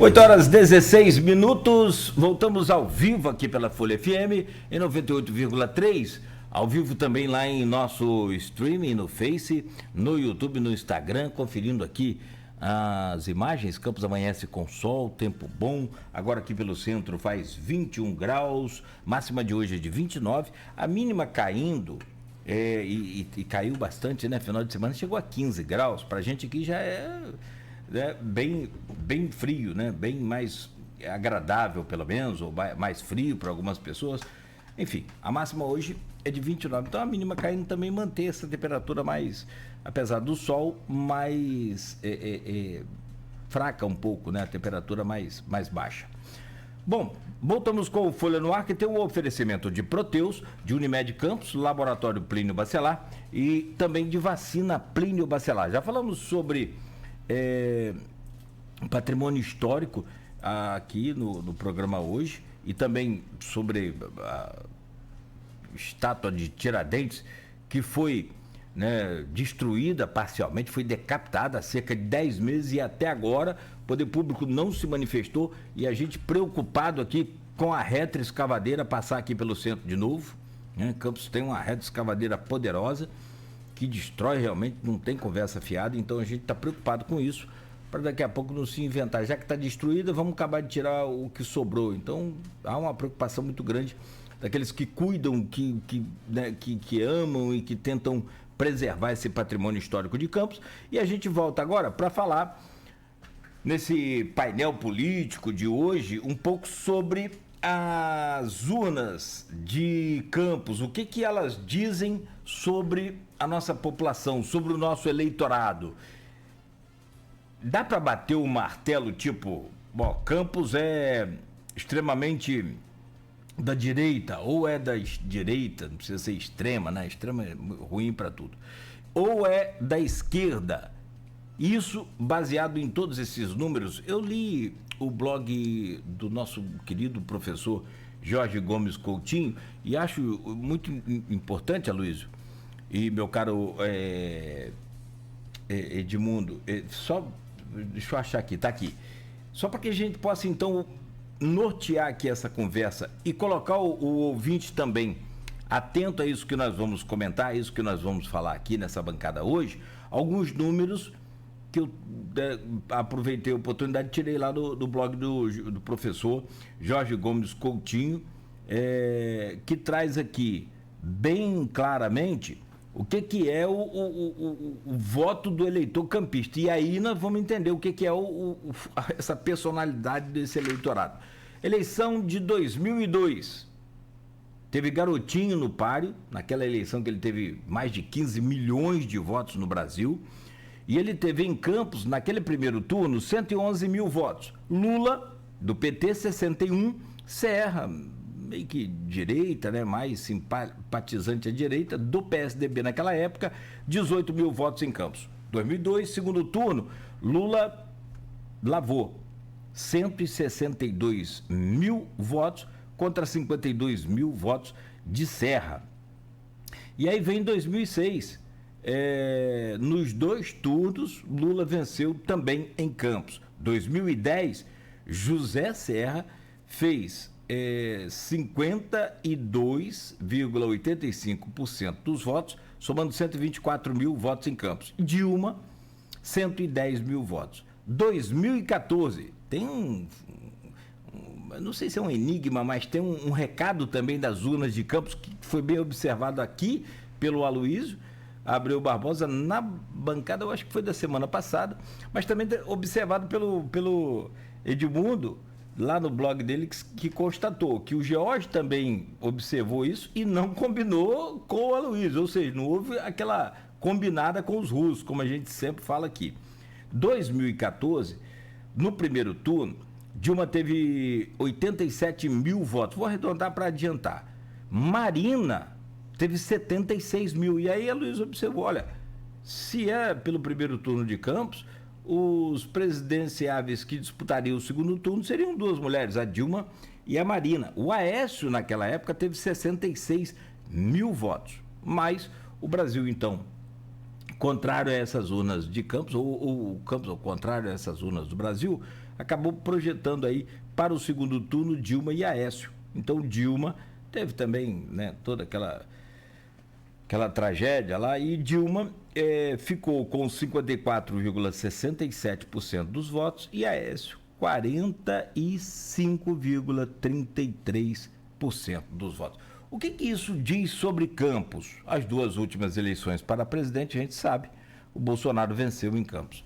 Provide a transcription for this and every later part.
8 horas 16 minutos, voltamos ao vivo aqui pela Folha FM em 98,3, ao vivo também lá em nosso streaming no Face, no YouTube, no Instagram, conferindo aqui as imagens. Campos amanhece com sol, tempo bom, agora aqui pelo centro faz 21 graus, máxima de hoje é de 29, a mínima caindo, e caiu bastante, né? Final de semana chegou a 15 graus, pra gente aqui já é bem frio, né? Bem mais agradável, pelo menos, ou mais frio para algumas pessoas. Enfim, a máxima hoje é de 29, então a mínima caindo também mantém essa temperatura mais, apesar do sol, mais fraca um pouco, né? A temperatura mais baixa. Bom, voltamos com o Folha no Ar, que tem o oferecimento de Proteus, de Unimed Campos, Laboratório Plínio Bacelar e também de vacina Plínio Bacelar. Já falamos sobre patrimônio histórico aqui no programa hoje, e também sobre a estátua de Tiradentes, que foi, né, destruída parcialmente, foi decapitada há cerca de 10 meses e até agora o poder público não se manifestou, e a gente preocupado aqui com a retroescavadeira passar aqui pelo centro de novo, né? Campos tem uma retroescavadeira poderosa que destrói realmente, não tem conversa fiada, então a gente está preocupado com isso, para daqui a pouco não se inventar. Já que está destruída, vamos acabar de tirar o que sobrou. Então há uma preocupação muito grande daqueles que cuidam, que amam e que tentam preservar esse patrimônio histórico de Campos. E a gente volta agora para falar, nesse painel político de hoje, um pouco sobre as urnas de Campos, o que elas dizem sobre a nossa população, sobre o nosso eleitorado. Dá para bater o martelo, tipo, bom, Campos é extremamente da direita, ou é da direita, não precisa ser extrema, né? Extrema é ruim para tudo. Ou é da esquerda. Isso baseado em todos esses números. Eu li o blog do nosso querido professor Jorge Gomes Coutinho e acho muito importante, Aloysio, e meu caro Edmundo, só deixa eu achar aqui, tá aqui, só para que a gente possa então nortear aqui essa conversa e colocar o ouvinte também atento a isso que nós vamos comentar, isso que nós vamos falar aqui nessa bancada hoje, alguns números que eu aproveitei a oportunidade e tirei lá do blog do professor Jorge Gomes Coutinho, que traz aqui bem claramente o que é o voto do eleitor campista. E aí nós vamos entender o que é essa personalidade desse eleitorado. Eleição de 2002. Teve Garotinho no páreo, naquela eleição que ele teve mais de 15 milhões de votos no Brasil. E ele teve em Campos, naquele primeiro turno, 111 mil votos. Lula, do PT, 61. Serra, meio que direita, né, mais simpatizante à direita, do PSDB naquela época, 18 mil votos em Campos. 2002, segundo turno, Lula lavou 162 mil votos contra 52 mil votos de Serra. E aí vem 2006, nos dois turnos, Lula venceu também em Campos. 2010, José Serra fez 52,85% dos votos, somando 124 mil votos em Campos. Dilma, 110 mil votos. 2014, tem não sei se é um enigma, mas tem um recado também das urnas de Campos, que foi bem observado aqui pelo Aloysio Abreu Barbosa, na bancada, eu acho que foi da semana passada, mas também observado pelo Edmundo, lá no blog dele, que constatou que o George também observou isso e não combinou com o Aloysio, ou seja, não houve aquela combinada com os russos, como a gente sempre fala aqui. 2014, no primeiro turno, Dilma teve 87 mil votos, vou arredondar para adiantar. Marina teve 76 mil, e aí a Luiz observou, olha, se é pelo primeiro turno de Campos, os presidenciáveis que disputariam o segundo turno seriam duas mulheres, a Dilma e a Marina. O Aécio, naquela época, teve 66 mil votos. Mas o Brasil, então, contrário a essas urnas de Campos, ou Campos, ao contrário a essas urnas do Brasil, acabou projetando aí para o segundo turno Dilma e Aécio. Então Dilma teve também, né, toda aquela tragédia lá, e Dilma ficou com 54,67% dos votos e Aécio 45,33% dos votos. O que isso diz sobre Campos? As duas últimas eleições para presidente, a gente sabe, o Bolsonaro venceu em Campos.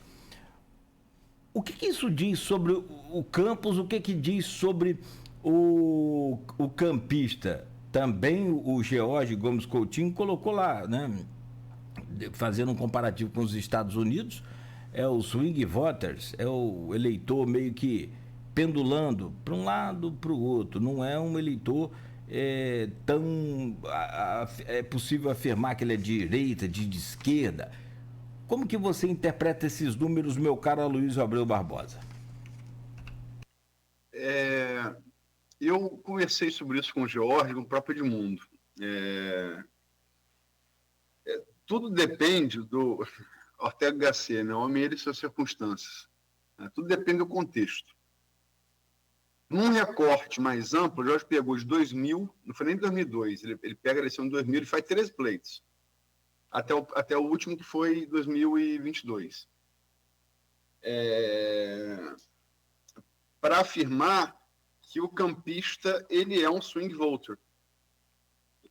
O que isso diz sobre o Campos? O que diz sobre o campista? Também o George Gomes Coutinho colocou lá, né, fazendo um comparativo com os Estados Unidos, é o swing voters, é o eleitor meio que pendulando para um lado, para o outro. Não é um eleitor tão... É possível afirmar que ele é de direita, de esquerda. Como que você interpreta esses números, meu caro Aloysio Abreu Barbosa? Eu conversei sobre isso com o George, com o próprio Edmundo. Tudo depende do Ortega Gasset, né? Homem ele e suas circunstâncias. Tudo depende do contexto. Num recorte mais amplo, o Jorge pegou de 2000, não foi nem 2002, ele pega a eleição de 2000 e faz 3 pleitos, até o último, que foi 2022. Para afirmar que o campista ele é um swing voter.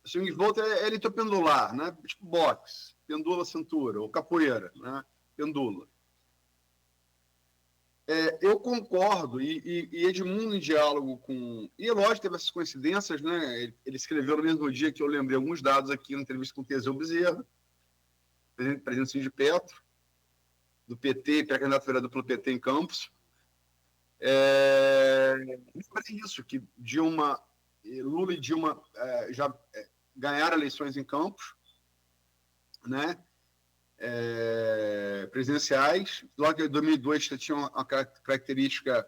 Swing voter é eleitor pendular, né? Tipo boxe, pendula a cintura, ou capoeira, né? Pendula. Eu concordo, e Edmundo, em diálogo com... E, lógico, teve essas coincidências, né? Ele escreveu no mesmo dia que eu lembrei alguns dados aqui na entrevista com o Teseu Bezerra, presidente de Petro, do PT, pré-candidato vereador pelo PT em Campos. Lembrei isso, que Lula e Dilma já ganharam eleições em Campos, né? Presidenciais. Logo em 2002 tinha uma característica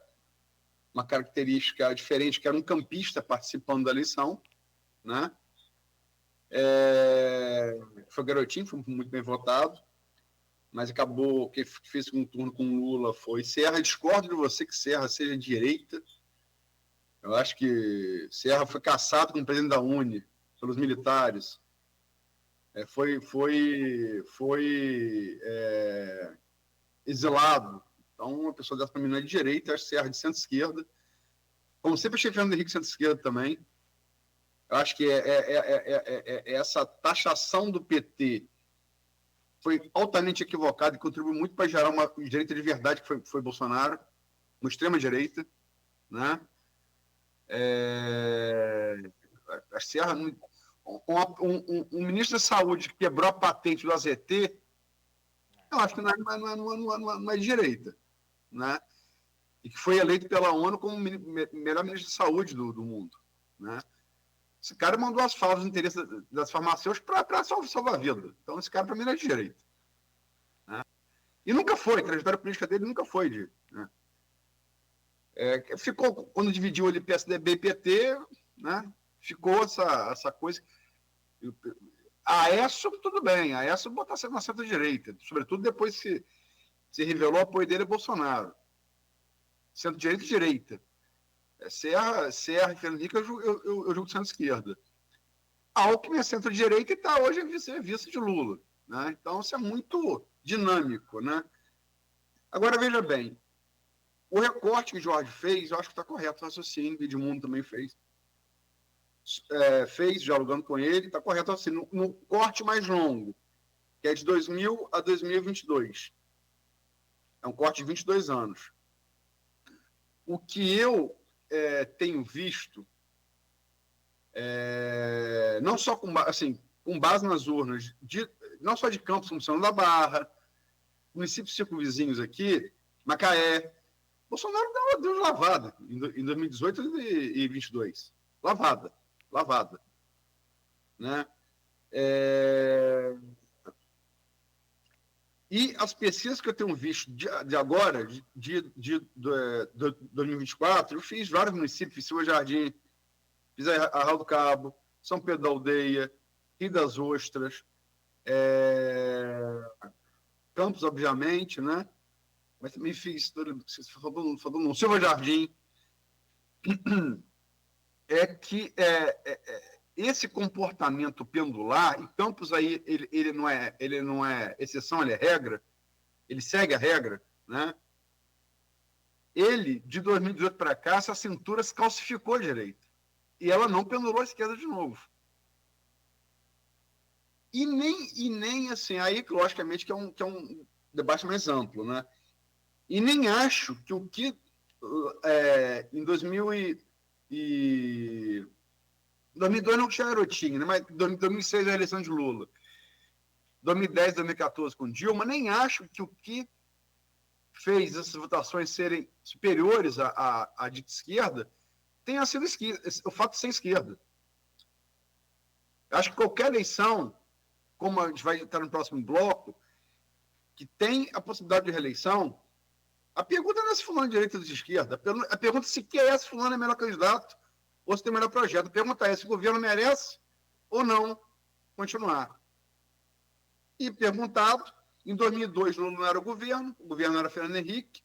diferente, que era um campista participando da eleição, né? Foi Garotinho, foi muito bem votado, mas acabou, quem fez um turno com Lula foi Serra. Discordo de você que Serra seja de direita. Eu acho que Serra foi caçado como presidente da UNE pelos militares. Foi exilado. Então, uma pessoa dessa para mim não é de direita, acho Serra de centro-esquerda. Como sempre achei Fernando Henrique centro-esquerda também. Eu acho que essa taxação do PT foi altamente equivocada e contribuiu muito para gerar uma direita de verdade, que foi Bolsonaro, uma extrema-direita, né? A Serra... Um ministro da Saúde que quebrou a patente do AZT, eu acho que não é de direita, né? E que foi eleito pela ONU como o melhor ministro da Saúde do mundo, né? Esse cara mandou as falas do interesse das farmacêuticas para salvar a vida. Então, esse cara, para mim, não é de direita, né? E nunca foi, a trajetória política dele nunca foi né? Ficou, quando dividiu ele PSDB e PT, né? Ficou essa coisa. A Aécio, tudo bem, a Aécio botar na centro-direita, sobretudo depois que se revelou o apoio dele a Bolsonaro. Centro-direita e direita. Serra e Fernando Henrique, eu julgo centro-esquerda. Alckmin é centro-direita e está hoje vice de Lula, né? Então, isso é muito dinâmico, né? Agora, veja bem, o recorte que o Jorge fez, eu acho que está correto o raciocínio, o Edmundo também fez, dialogando com ele, está correto assim, no corte mais longo, que é de 2000 a 2022. É um corte de 22 anos. O que eu tenho visto, não só com base nas urnas, não só de Campos, como São da Barra, municípios circunvizinhos aqui, Macaé, Bolsonaro deu lavada em 2018 e 2022. Lavada, né? E as pesquisas que eu tenho visto de agora, de 2024, eu fiz vários municípios, fiz Silva Jardim, fiz Arraial do Cabo, São Pedro da Aldeia, Rio das Ostras, Campos, obviamente, né? Mas também fiz, falando no Silva Jardim, é que esse comportamento pendular, e Campos aí, ele não é exceção, ele é regra, ele segue a regra, né? Ele, de 2018 para cá, essa cintura se calcificou à direita. E ela não pendulou à esquerda de novo. E nem assim, aí, logicamente, que é um debate mais amplo, né? E nem acho que o que em 2002 não tinha garotinho, né? Mas 2006 a eleição de Lula, 2010, 2014 com Dilma, nem acho que o que fez essas votações serem superiores à de esquerda tenha sido o fato de ser esquerda. Acho que qualquer eleição, como a gente vai estar no próximo bloco, que tem a possibilidade de reeleição, a pergunta não é se fulano é de direita ou de esquerda, a pergunta é se se fulano é melhor candidato ou se tem melhor projeto. A pergunta é se o governo merece ou não continuar. E perguntado, em 2002 Lula não era o governo era Fernando Henrique,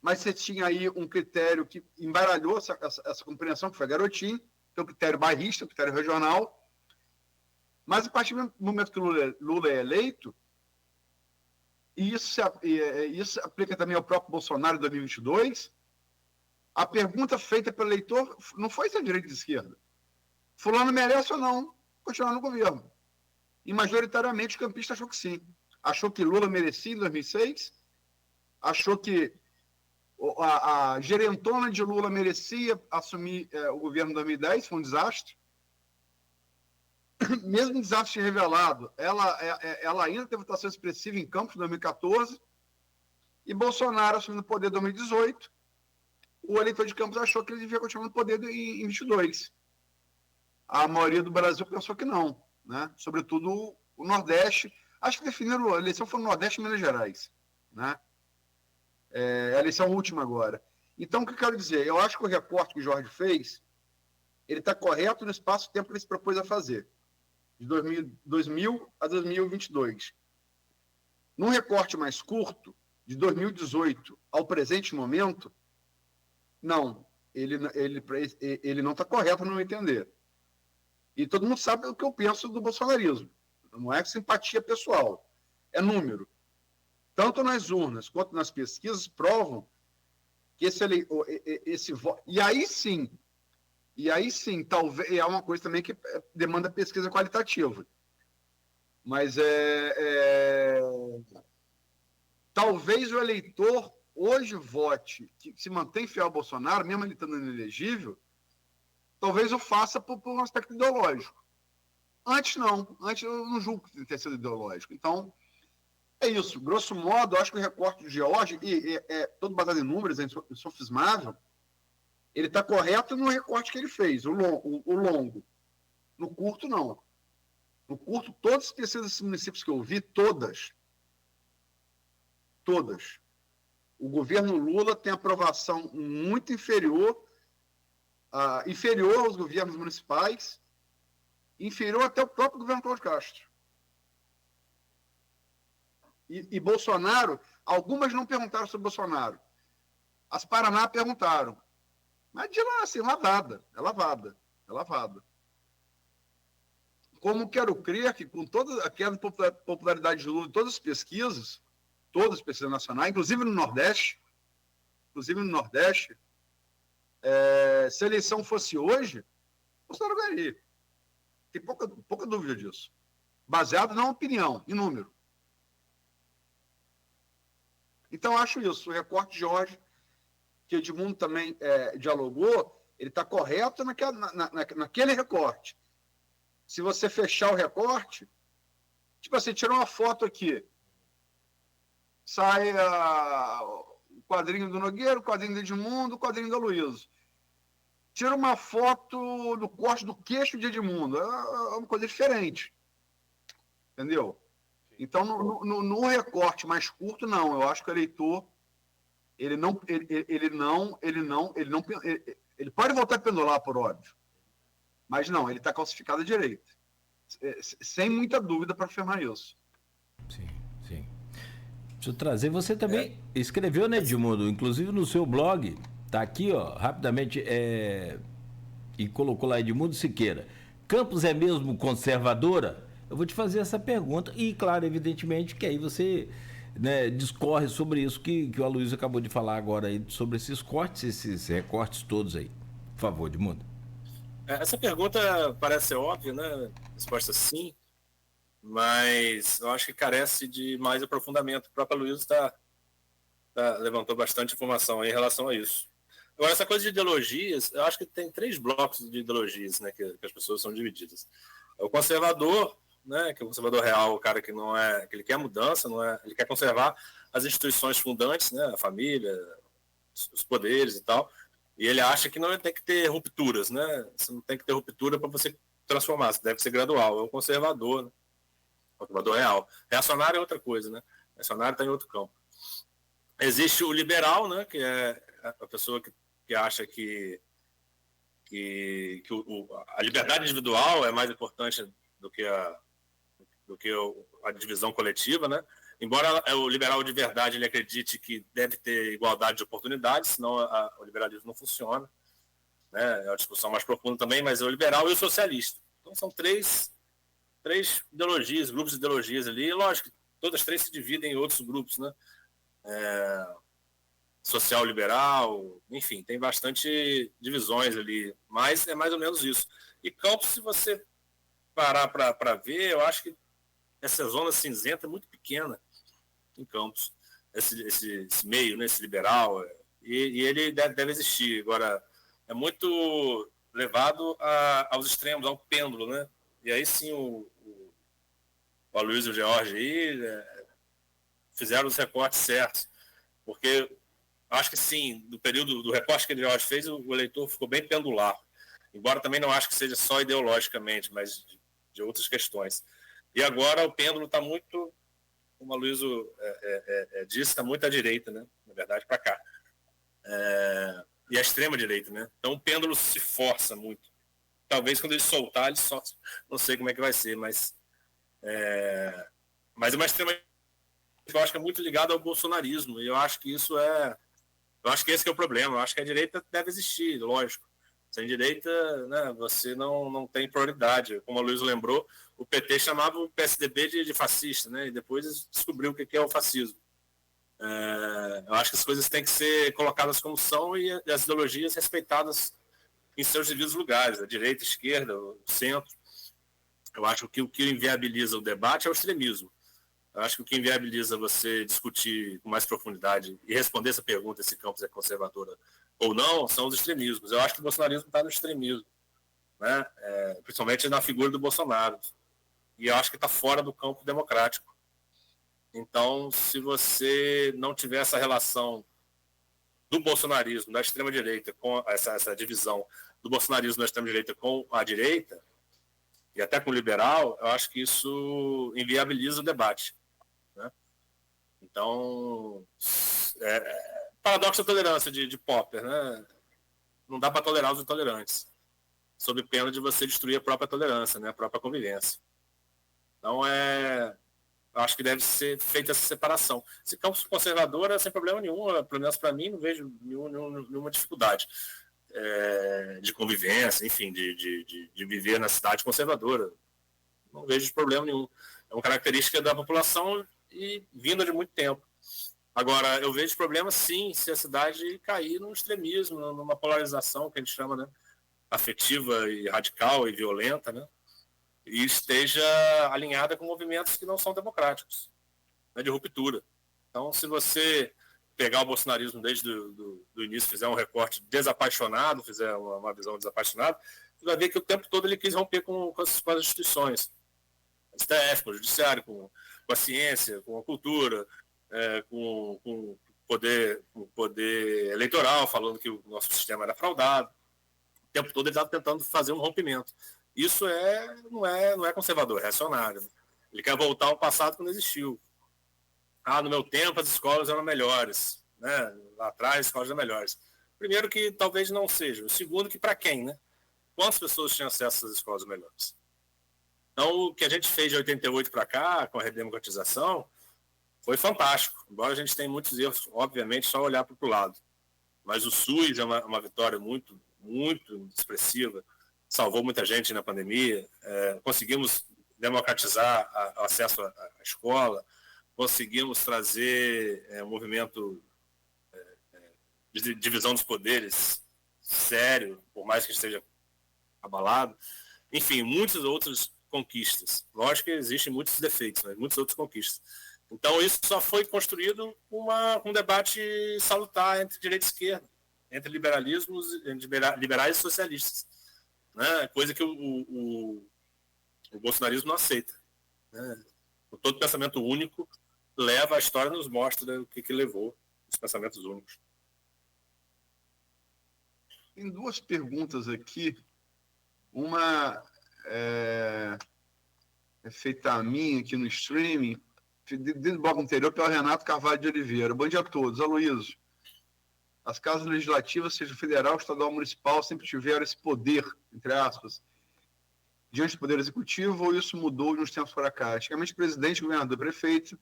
mas você tinha aí um critério que embaralhou essa compreensão, que foi Garotinho, que é o critério bairrista, o critério regional. Mas a partir do momento que Lula é eleito, e isso aplica também ao próprio Bolsonaro em 2022, a pergunta feita pelo eleitor não foi se é direita ou de esquerda. Fulano merece ou não continuar no governo. E majoritariamente o campista achou que sim. Achou que Lula merecia em 2006, achou que a gerentona de Lula merecia assumir o governo em 2010, foi um desastre. Mesmo desastre revelado, ela ainda teve votação expressiva em Campos em 2014, e Bolsonaro assumindo o poder em 2018, o eleitor de Campos achou que ele devia continuar no poder em 22. A maioria do Brasil pensou que não, né? Sobretudo o Nordeste. Acho que definiram a eleição foi no Nordeste e Minas Gerais, né? A eleição última agora. Então, o que eu quero dizer? Eu acho que o recorte que o Jorge fez, ele está correto no espaço-tempo que ele se propôs a fazer, de 2000 a 2022. Num recorte mais curto, de 2018 ao presente momento, não, ele não está correto, no meu entender. E todo mundo sabe o que eu penso do bolsonarismo. Não é simpatia pessoal, é número. Tanto nas urnas quanto nas pesquisas provam que esse voto. E aí sim, talvez é uma coisa também que demanda pesquisa qualitativa. Mas talvez o eleitor hoje vote, que se mantém fiel ao Bolsonaro, mesmo ele estando inelegível, talvez o faça por um aspecto ideológico. Antes não, antes eu não julgo que tenha sido ideológico. Então, é isso. Grosso modo, eu acho que o recorte de George, todo baseado em números, é insofismável, ele está correto no recorte que ele fez, o longo. No curto, não. No curto, todos os terceiros municípios que eu vi, todas, o governo Lula tem aprovação muito inferior aos governos municipais, inferior até o próprio governo Cláudio Castro. E Bolsonaro, algumas não perguntaram sobre Bolsonaro. As Paraná perguntaram. Mas de lá, assim, é lavada. Como quero crer que com toda aquela popularidade de Lula em todas as pesquisas nacionais, inclusive no Nordeste, se a eleição fosse hoje, Bolsonaro ganharia. Tem pouca dúvida disso. Baseado na opinião, em número. Então, acho isso. O recorte de Jorge, que o Edmundo também dialogou, ele está correto naquele recorte. Se você fechar o recorte, tipo assim, tirou uma foto aqui, sai o quadrinho do Nogueira, o quadrinho do Edmundo, o quadrinho do Aloysio. Tira uma foto do corte do queixo de Edmundo. É uma coisa diferente. Entendeu? Então, no recorte mais curto, não. Eu acho que o eleitor ele pode voltar a pendular, por óbvio. Mas não, ele está calcificado à direita. Sem muita dúvida para afirmar isso. Sim, sim. Deixa eu trazer. Você também escreveu, né, Edmundo? Inclusive no seu blog, tá aqui, ó, rapidamente, e colocou lá Edmundo Siqueira. Campos é mesmo conservadora? Eu vou te fazer essa pergunta e, claro, evidentemente, que aí você, né, discorre sobre isso que o Aloysio acabou de falar agora aí, sobre esses cortes, esses recortes todos aí. Por favor, Edmundo. Essa pergunta parece ser óbvia, né? Resposta sim, mas eu acho que carece de mais aprofundamento. O próprio Luiz levantou bastante informação em relação a isso. Agora, essa coisa de ideologias, eu acho que tem 3 blocos de ideologias, né, que as pessoas são divididas. É o conservador, né, que é o conservador real, o cara que não é, que ele quer mudança, não é, ele quer conservar as instituições fundantes, né, a família, os poderes e tal, e ele acha que não tem que ter rupturas, né, você não tem que ter ruptura para você transformar, você deve ser gradual, é o conservador, né, conservador real. Reacionário é outra coisa, né, reacionário está em outro campo. Existe o liberal, né, que é a pessoa que acha que a liberdade individual é mais importante do que a divisão coletiva, né? Embora o liberal de verdade ele acredite que deve ter igualdade de oportunidades, senão o liberalismo não funciona, né? É uma discussão mais profunda também, mas é o liberal e o socialista. Então são três ideologias, grupos de ideologias ali, e lógico, todas as 3 se dividem em outros grupos, né? Social liberal, enfim, tem bastante divisões ali, mas é mais ou menos isso. E Campos, se você parar para ver, eu acho que essa zona cinzenta é muito pequena em Campos, esse meio, né, esse liberal, e ele deve existir. Agora, é muito levado aos extremos, ao pêndulo, né? E aí sim o Aloysio e o George aí fizeram os recortes certos, porque acho que sim, no período do recorte que ele já fez, o eleitor ficou bem pendular. Embora também não acho que seja só ideologicamente, mas de outras questões. E agora o pêndulo está muito, como a Luísa disse, está muito à direita, né? Na verdade, para cá. E à extrema direita, né? Então o pêndulo se força muito. Talvez quando ele soltar, ele solta. Não sei como é que vai ser, mas é uma extrema que eu acho que é muito ligada ao bolsonarismo. E eu acho que isso eu acho que esse que é o problema. Eu acho que a direita deve existir, lógico. Sem direita, né, você não tem prioridade. Como a Luísa lembrou, o PT chamava o PSDB de fascista, né, e depois descobriu o que é o fascismo. Eu acho que as coisas têm que ser colocadas como são e as ideologias respeitadas em seus devidos lugares, a direita, a esquerda, o centro. Eu acho que o que inviabiliza o debate é o extremismo. Eu acho que o que inviabiliza você discutir com mais profundidade e responder essa pergunta se Campos é conservadora ou não são os extremismos. Eu acho que o bolsonarismo está no extremismo, né? Principalmente na figura do Bolsonaro. E eu acho que está fora do campo democrático. Então, se você não tiver essa relação do bolsonarismo, da extrema-direita, com essa divisão do bolsonarismo da extrema-direita com a direita, e até com o liberal, eu acho que isso inviabiliza o debate. Né? Então, paradoxo da tolerância de Popper, né? Não dá para tolerar os intolerantes, sob pena de você destruir a própria tolerância, né? A própria convivência. Então, acho que deve ser feita essa separação. Se Campos conservadora, sem problema nenhum, pelo menos para mim, não vejo nenhuma dificuldade de convivência, enfim, de viver na cidade conservadora. Não vejo problema nenhum. É uma característica da população e vinda de muito tempo. Agora, eu vejo problema, sim, se a cidade cair num extremismo, numa polarização que a gente chama, né, afetiva e radical e violenta, né, e esteja alinhada com movimentos que não são democráticos, né, de ruptura. Então, se você pegar o bolsonarismo desde do início, fizer um recorte desapaixonado, fizer uma visão desapaixonada, você vai ver que o tempo todo ele quis romper com as instituições. STF, com o judiciário, com a ciência, com a cultura, com o poder eleitoral, falando que o nosso sistema era fraudado. O tempo todo ele estava tentando fazer um rompimento. Isso não é conservador, é reacionário. Ele quer voltar ao passado que não existiu. No meu tempo as escolas eram melhores. Né? Lá atrás as escolas eram melhores. Primeiro que talvez não seja. O segundo que para quem? Né? Quantas pessoas tinham acesso às escolas melhores? Então, o que a gente fez de 88 para cá, com a redemocratização, foi fantástico. Embora a gente tenha muitos erros, obviamente, só olhar para o lado. Mas o SUS é uma vitória muito, muito expressiva. Salvou muita gente na pandemia. Conseguimos democratizar o acesso à escola. Conseguimos trazer um movimento de divisão dos poderes sério, por mais que esteja abalado. Enfim, muitas outras conquistas. Lógico que existem muitos defeitos, mas muitas outras conquistas. Então, isso só foi construído com um debate salutar entre direita e esquerda, entre liberais e socialistas, né? Coisa que o bolsonarismo não aceita. Né? Todo pensamento único leva, a história nos mostra o que levou os pensamentos únicos. Tem duas perguntas aqui. Uma é feita a mim aqui no streaming, dentro do bloco anterior, pelo Renato Carvalho de Oliveira. Bom dia a todos. Aloysio, as casas legislativas, seja federal, estadual, municipal, sempre tiveram esse poder, entre aspas, diante do poder executivo, ou isso mudou de uns tempos para cá? Antigamente, presidente, governador, prefeito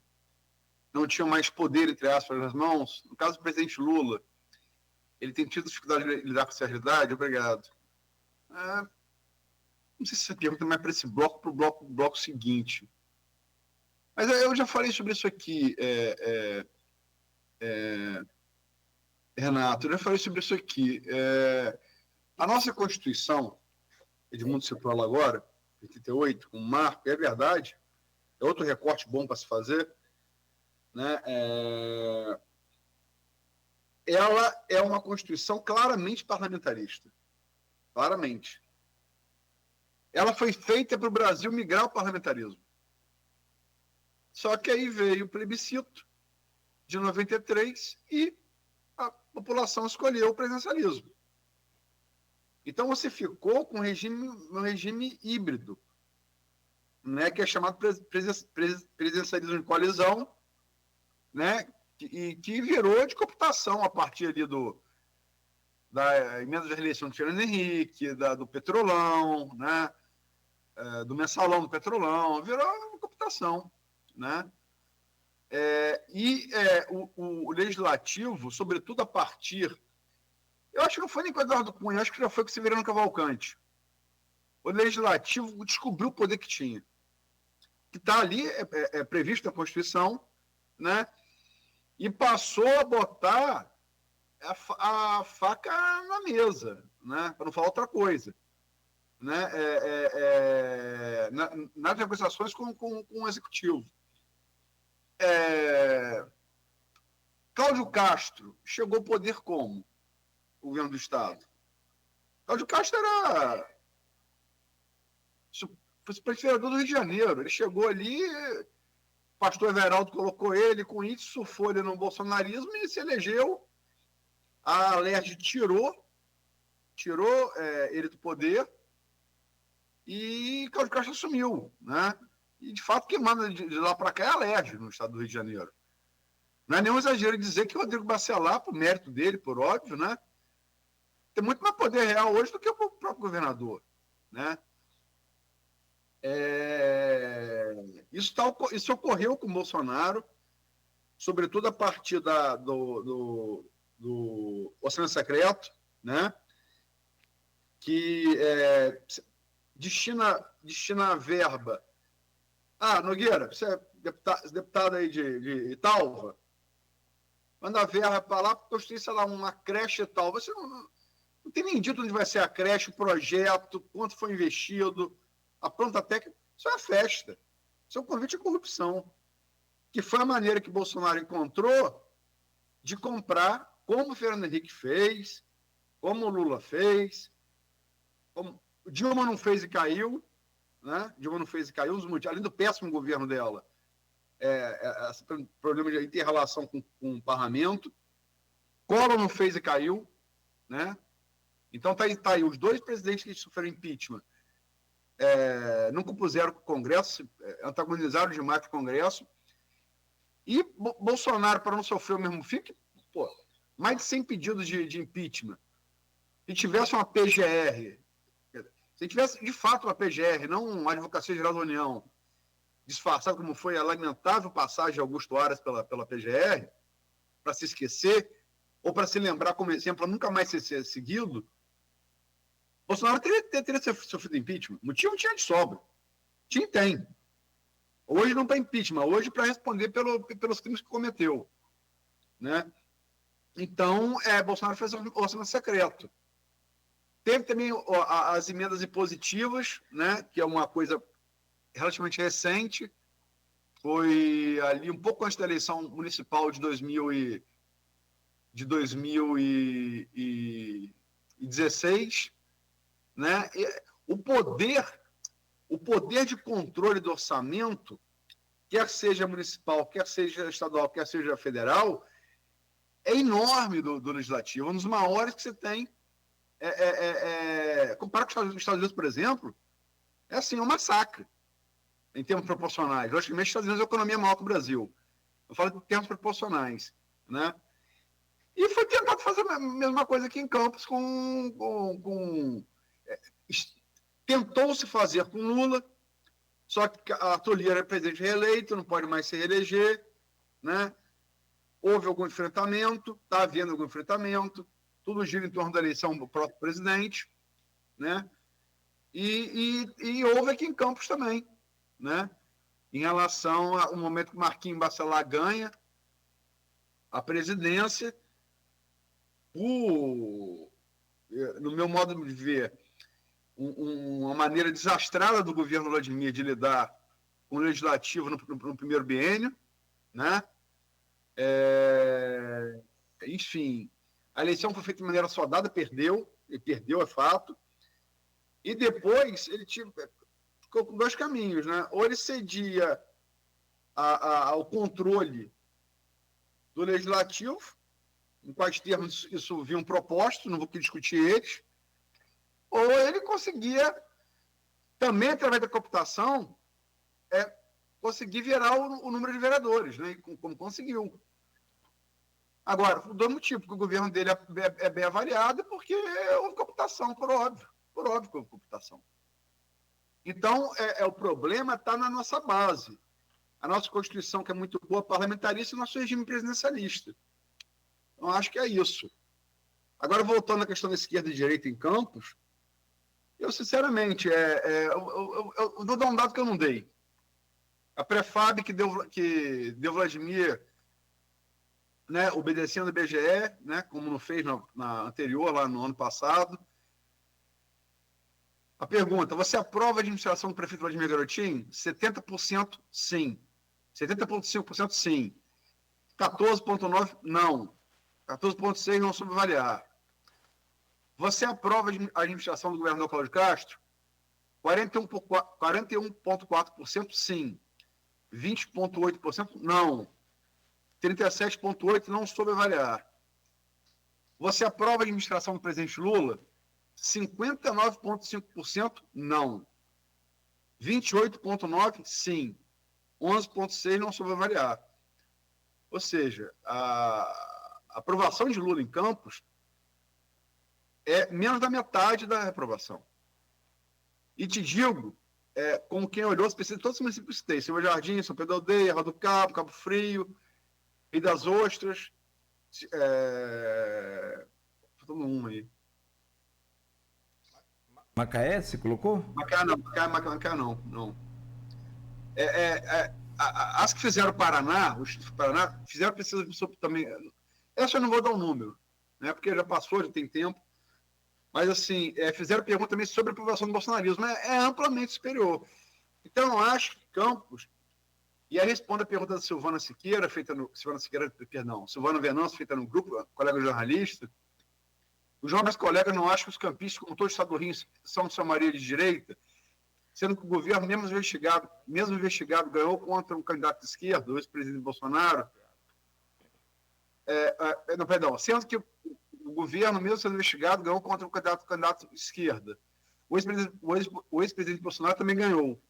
não tinham mais poder, entre aspas, nas mãos. No caso do presidente Lula, ele tem tido dificuldade de lidar com essa realidade? Obrigado. Não sei se essa pergunta é mais para esse bloco, para o bloco seguinte. Mas eu já falei sobre isso aqui, Renato, eu já falei sobre isso aqui. A nossa Constituição, Edmundo citou ela agora, 88, com um marco, é verdade, é outro recorte bom para se fazer, né? Ela é uma Constituição claramente parlamentarista. Claramente. Ela foi feita para o Brasil migrar ao parlamentarismo. Só que aí veio o plebiscito de 93 e a população escolheu o presidencialismo. Então você ficou com um regime híbrido, né, que é chamado presidencialismo de coalizão, né, e que virou de cooptação a partir ali da emenda de reeleição do Fernando Henrique, do Petrolão, né, do mensalão do Petrolão, virou uma cooptação, né? O legislativo, sobretudo a partir, eu acho que não foi nem com o Eduardo Cunha, eu acho que já foi com o Severiano Cavalcante. O legislativo descobriu o poder que tinha, que está ali, previsto na Constituição, né? E passou a botar a faca na mesa, né? Para não falar outra coisa, né? Nas negociações com o Executivo. Cláudio Castro chegou ao poder como? O governo do Estado. Cláudio Castro era prefeitura do Rio de Janeiro. Ele chegou ali, o pastor Everaldo colocou ele, com isso surfou ele no bolsonarismo e se elegeu. A Alerj tirou ele do poder e Cláudio Castro assumiu, né? E, de fato, quem manda de lá para cá é a Alerj, no estado do Rio de Janeiro. Não é nenhum exagero dizer que o Rodrigo Bacelar, por mérito dele, por óbvio, né, tem muito mais poder real hoje do que o próprio governador, né? Isso ocorreu com o Bolsonaro, sobretudo a partir do orçamento secreto, né, que destina a verba. Nogueira, você é deputado aí de Italva, manda a verba para lá para construir, sei lá, uma creche e tal. Você não tem nem dito onde vai ser a creche, o projeto, quanto foi investido, a planta técnica. Isso é uma festa. Isso é um convite à corrupção. Que foi a maneira que Bolsonaro encontrou de comprar, como o Fernando Henrique fez, como o Lula fez, como o Dilma não fez e caiu, né? Dilma não fez e caiu, além do péssimo governo dela, esse problema de inter-relação com o parlamento. Collor não fez e caiu, né? Então tá aí os dois presidentes que sofreram impeachment não compuseram com o Congresso, antagonizaram demais o Congresso, e Bolsonaro, para não sofrer o mesmo fim, mais de 100 pedidos de impeachment. Se tivesse uma PGR, se tivesse de fato uma PGR, não uma Advocacia Geral da União, disfarçado como foi a lamentável passagem de Augusto Aras pela PGR, para se esquecer, ou para se lembrar como exemplo, nunca mais ser seguido, Bolsonaro teria sofrido impeachment. Motivo tinha de sobra. Tem. Hoje não para impeachment, hoje para responder pelos crimes que cometeu. Né? Então, Bolsonaro fez um orçamento secreto. Teve também as emendas impositivas, né, que é uma coisa relativamente recente, foi ali um pouco antes da eleição municipal de 2016, né? O poder de controle do orçamento, quer seja municipal, quer seja estadual, quer seja federal, é enorme do legislativo, um dos maiores que você tem. Comparado com os Estados Unidos, por exemplo, é assim, um massacre em termos proporcionais. Logicamente, os Estados Unidos é a economia maior que o Brasil. Eu falo em termos proporcionais. Né? E foi tentado fazer a mesma coisa aqui em Campos tentou-se fazer com Lula, só que Arthur Lira é presidente reeleito, não pode mais se reeleger, né? Houve algum enfrentamento, está havendo algum enfrentamento, tudo gira em torno da eleição do próprio presidente, né? E houve aqui em Campos também, né? Em relação ao momento que Marquinhos Bacelar ganha a presidência, no meu modo de ver, uma maneira desastrada do governo Vladimir de lidar com o legislativo no primeiro biênio, né? Enfim, a eleição foi feita de maneira soldada, perdeu, é fato, e depois ele ficou com dois caminhos, né? Ou ele cedia ao controle do legislativo, em quais termos isso vinham propostos, não vou aqui discutir eles, ou ele conseguia, também através da cooptação, conseguir virar o número de vereadores, né? Como conseguiu. Agora, por dois motivos, porque o governo dele é bem avaliado, porque houve cooptação, por óbvio que houve cooptação. Então, o problema está na nossa base. A nossa Constituição, que é muito boa, parlamentarista, e o nosso regime presidencialista. Então, acho que é isso. Agora, voltando à questão da esquerda e direita em Campos, eu, sinceramente, eu vou dar um dado que eu não dei. A Prefab que deu Vladimir, né, obedecendo o IBGE, né, como não fez na anterior, lá no ano passado. A pergunta: você aprova a administração do prefeito Vladimir Garotinho? 70% sim. 70,5% sim. 14,9% não. 14,6% não soube avaliar. Você aprova a administração do governador Cláudio Castro? 41,4% sim. 20,8% não. 37,8% não soube avaliar. Você aprova a administração do presidente Lula? 59,5% não. 28,9% sim. 11,6% não soube avaliar. Ou seja, a aprovação de Lula em Campos é menos da metade da reprovação. E te digo, como quem olhou as pesquisas de todos os municípios que tem: Silva Jardim, São Pedro da Aldeia, Arraial do Cabo, Cabo Frio, Rio das Ostras, todo mundo aí. Macaé, você colocou? Macaé não. As que fizeram Paraná, o Instituto Paraná, fizeram pesquisa sobre também. Essa eu não vou dar um número, né, porque já passou, já tem tempo. Mas, assim, fizeram pergunta também sobre a aprovação do bolsonarismo. É amplamente superior. Então, eu acho que Campos, e aí responde a pergunta da Silvana Venâncio, feita no grupo, colega jornalista. Os jovens colegas não acham que os campistas, como todo o estado do Rio, são de sua maioria de direita, sendo que o governo, mesmo investigado, ganhou contra um candidato de esquerda, o ex-presidente Bolsonaro. Sendo que o governo, mesmo sendo investigado, ganhou contra um candidato de esquerda. O ex-presidente Bolsonaro também ganhou.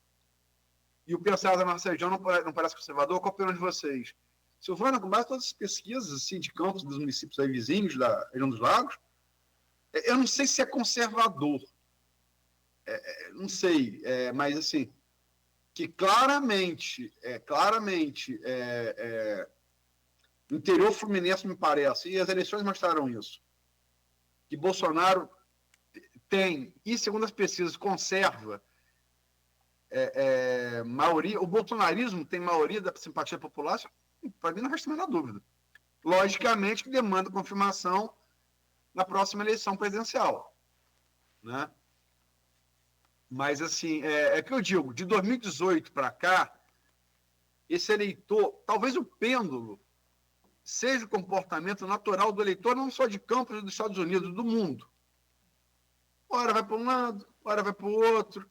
E o pensado da nossa região não parece conservador. Qual a opinião de vocês? Silvana, com base em todas as pesquisas assim, de campos dos municípios aí vizinhos da região dos lagos, eu não sei se é conservador. Não sei, mas assim, que claramente, no interior fluminense, me parece, e as eleições mostraram isso, que Bolsonaro tem, e segundo as pesquisas, conserva maioria, o bolsonarismo tem maioria da simpatia popular, para mim não resta a menor dúvida. Logicamente que demanda confirmação na próxima eleição presidencial, né? Mas, assim, que eu digo, de 2018 para cá, esse eleitor, talvez o pêndulo seja o comportamento natural do eleitor, não só de Campos, dos Estados Unidos, do mundo. Ora vai para um lado, ora vai para o outro,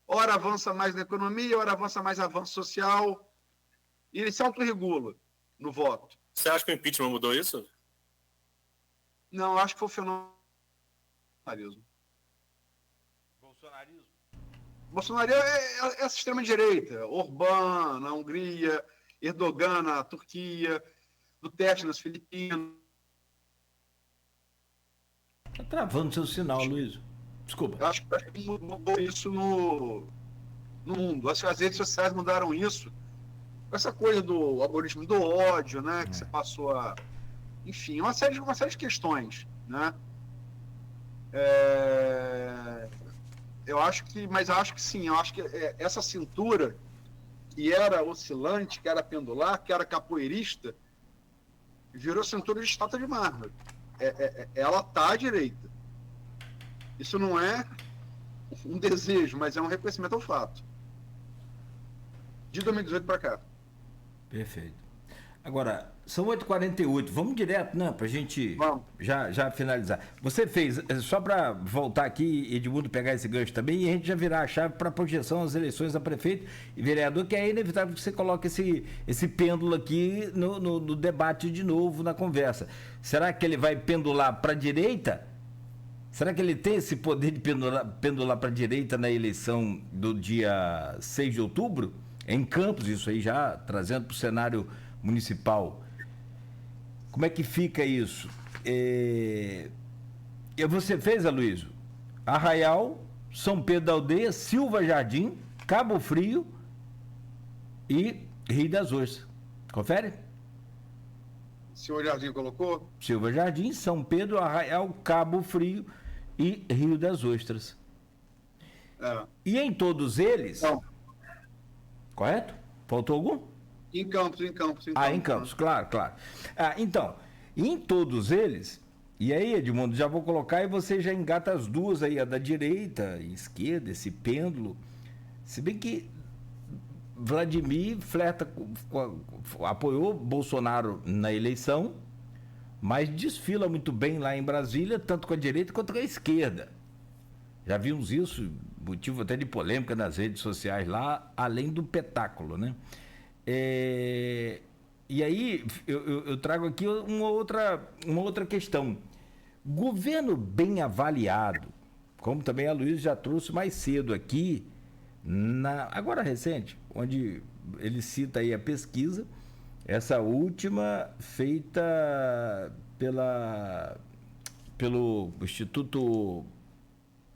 ora avança mais na economia, ora avança mais avanço social, e ele se autorregula no voto. Você acha que o impeachment mudou isso? Não, acho que foi o fenômeno. Bolsonarismo é essa extrema-direita. Orbán na Hungria, Erdogan na Turquia, Duterte nas Filipinas. Está travando seu sinal, Luiz. Desculpa. Eu acho que mudou isso no mundo. Acho que as redes sociais mudaram isso. Essa coisa do algoritmo do ódio, né? Que você passou a... Enfim, uma série de questões, né? Eu acho que sim, eu acho que essa cintura que era oscilante, que era pendular, que era capoeirista, virou cintura de estátua de mármore. Ela está à direita. Isso não é um desejo, mas é um reconhecimento ao fato. De 2018 para cá. Perfeito. Agora, são 8h48, vamos direto, né, para a gente já finalizar. Você fez, só para voltar aqui, Edmundo, pegar esse gancho também, e a gente já virar a chave para a projeção das eleições a prefeito e vereador, que é inevitável que você coloque esse pêndulo aqui no debate de novo, na conversa. Será que ele vai pendular para a direita? Será que ele tem esse poder de pendular para a direita na eleição do dia 6 de outubro? Em Campos, isso aí já trazendo para o cenário municipal. Como é que fica isso? Você fez, Aloysio? Arraial, São Pedro da Aldeia, Silva Jardim, Cabo Frio e Rio das Ostras. Confere? Silva Jardim colocou? Silva Jardim, São Pedro, Arraial, Cabo Frio e Rio das Ostras. E em todos eles... Não. Correto? Faltou algum? Em Campos. Em Campos, claro. Então, em todos eles, e aí, Edmundo, já vou colocar e você já engata as duas aí, a da direita e esquerda, esse pêndulo. Se bem que Vladimir apoiou Bolsonaro na eleição, mas desfila muito bem lá em Brasília, tanto com a direita quanto com a esquerda. Já vimos isso, motivo até de polêmica nas redes sociais lá, além do petáculo, né? E aí eu trago aqui uma outra questão. Governo bem avaliado, como também a Luiz já trouxe mais cedo aqui, agora recente, onde ele cita aí a pesquisa, essa última feita pelo Instituto...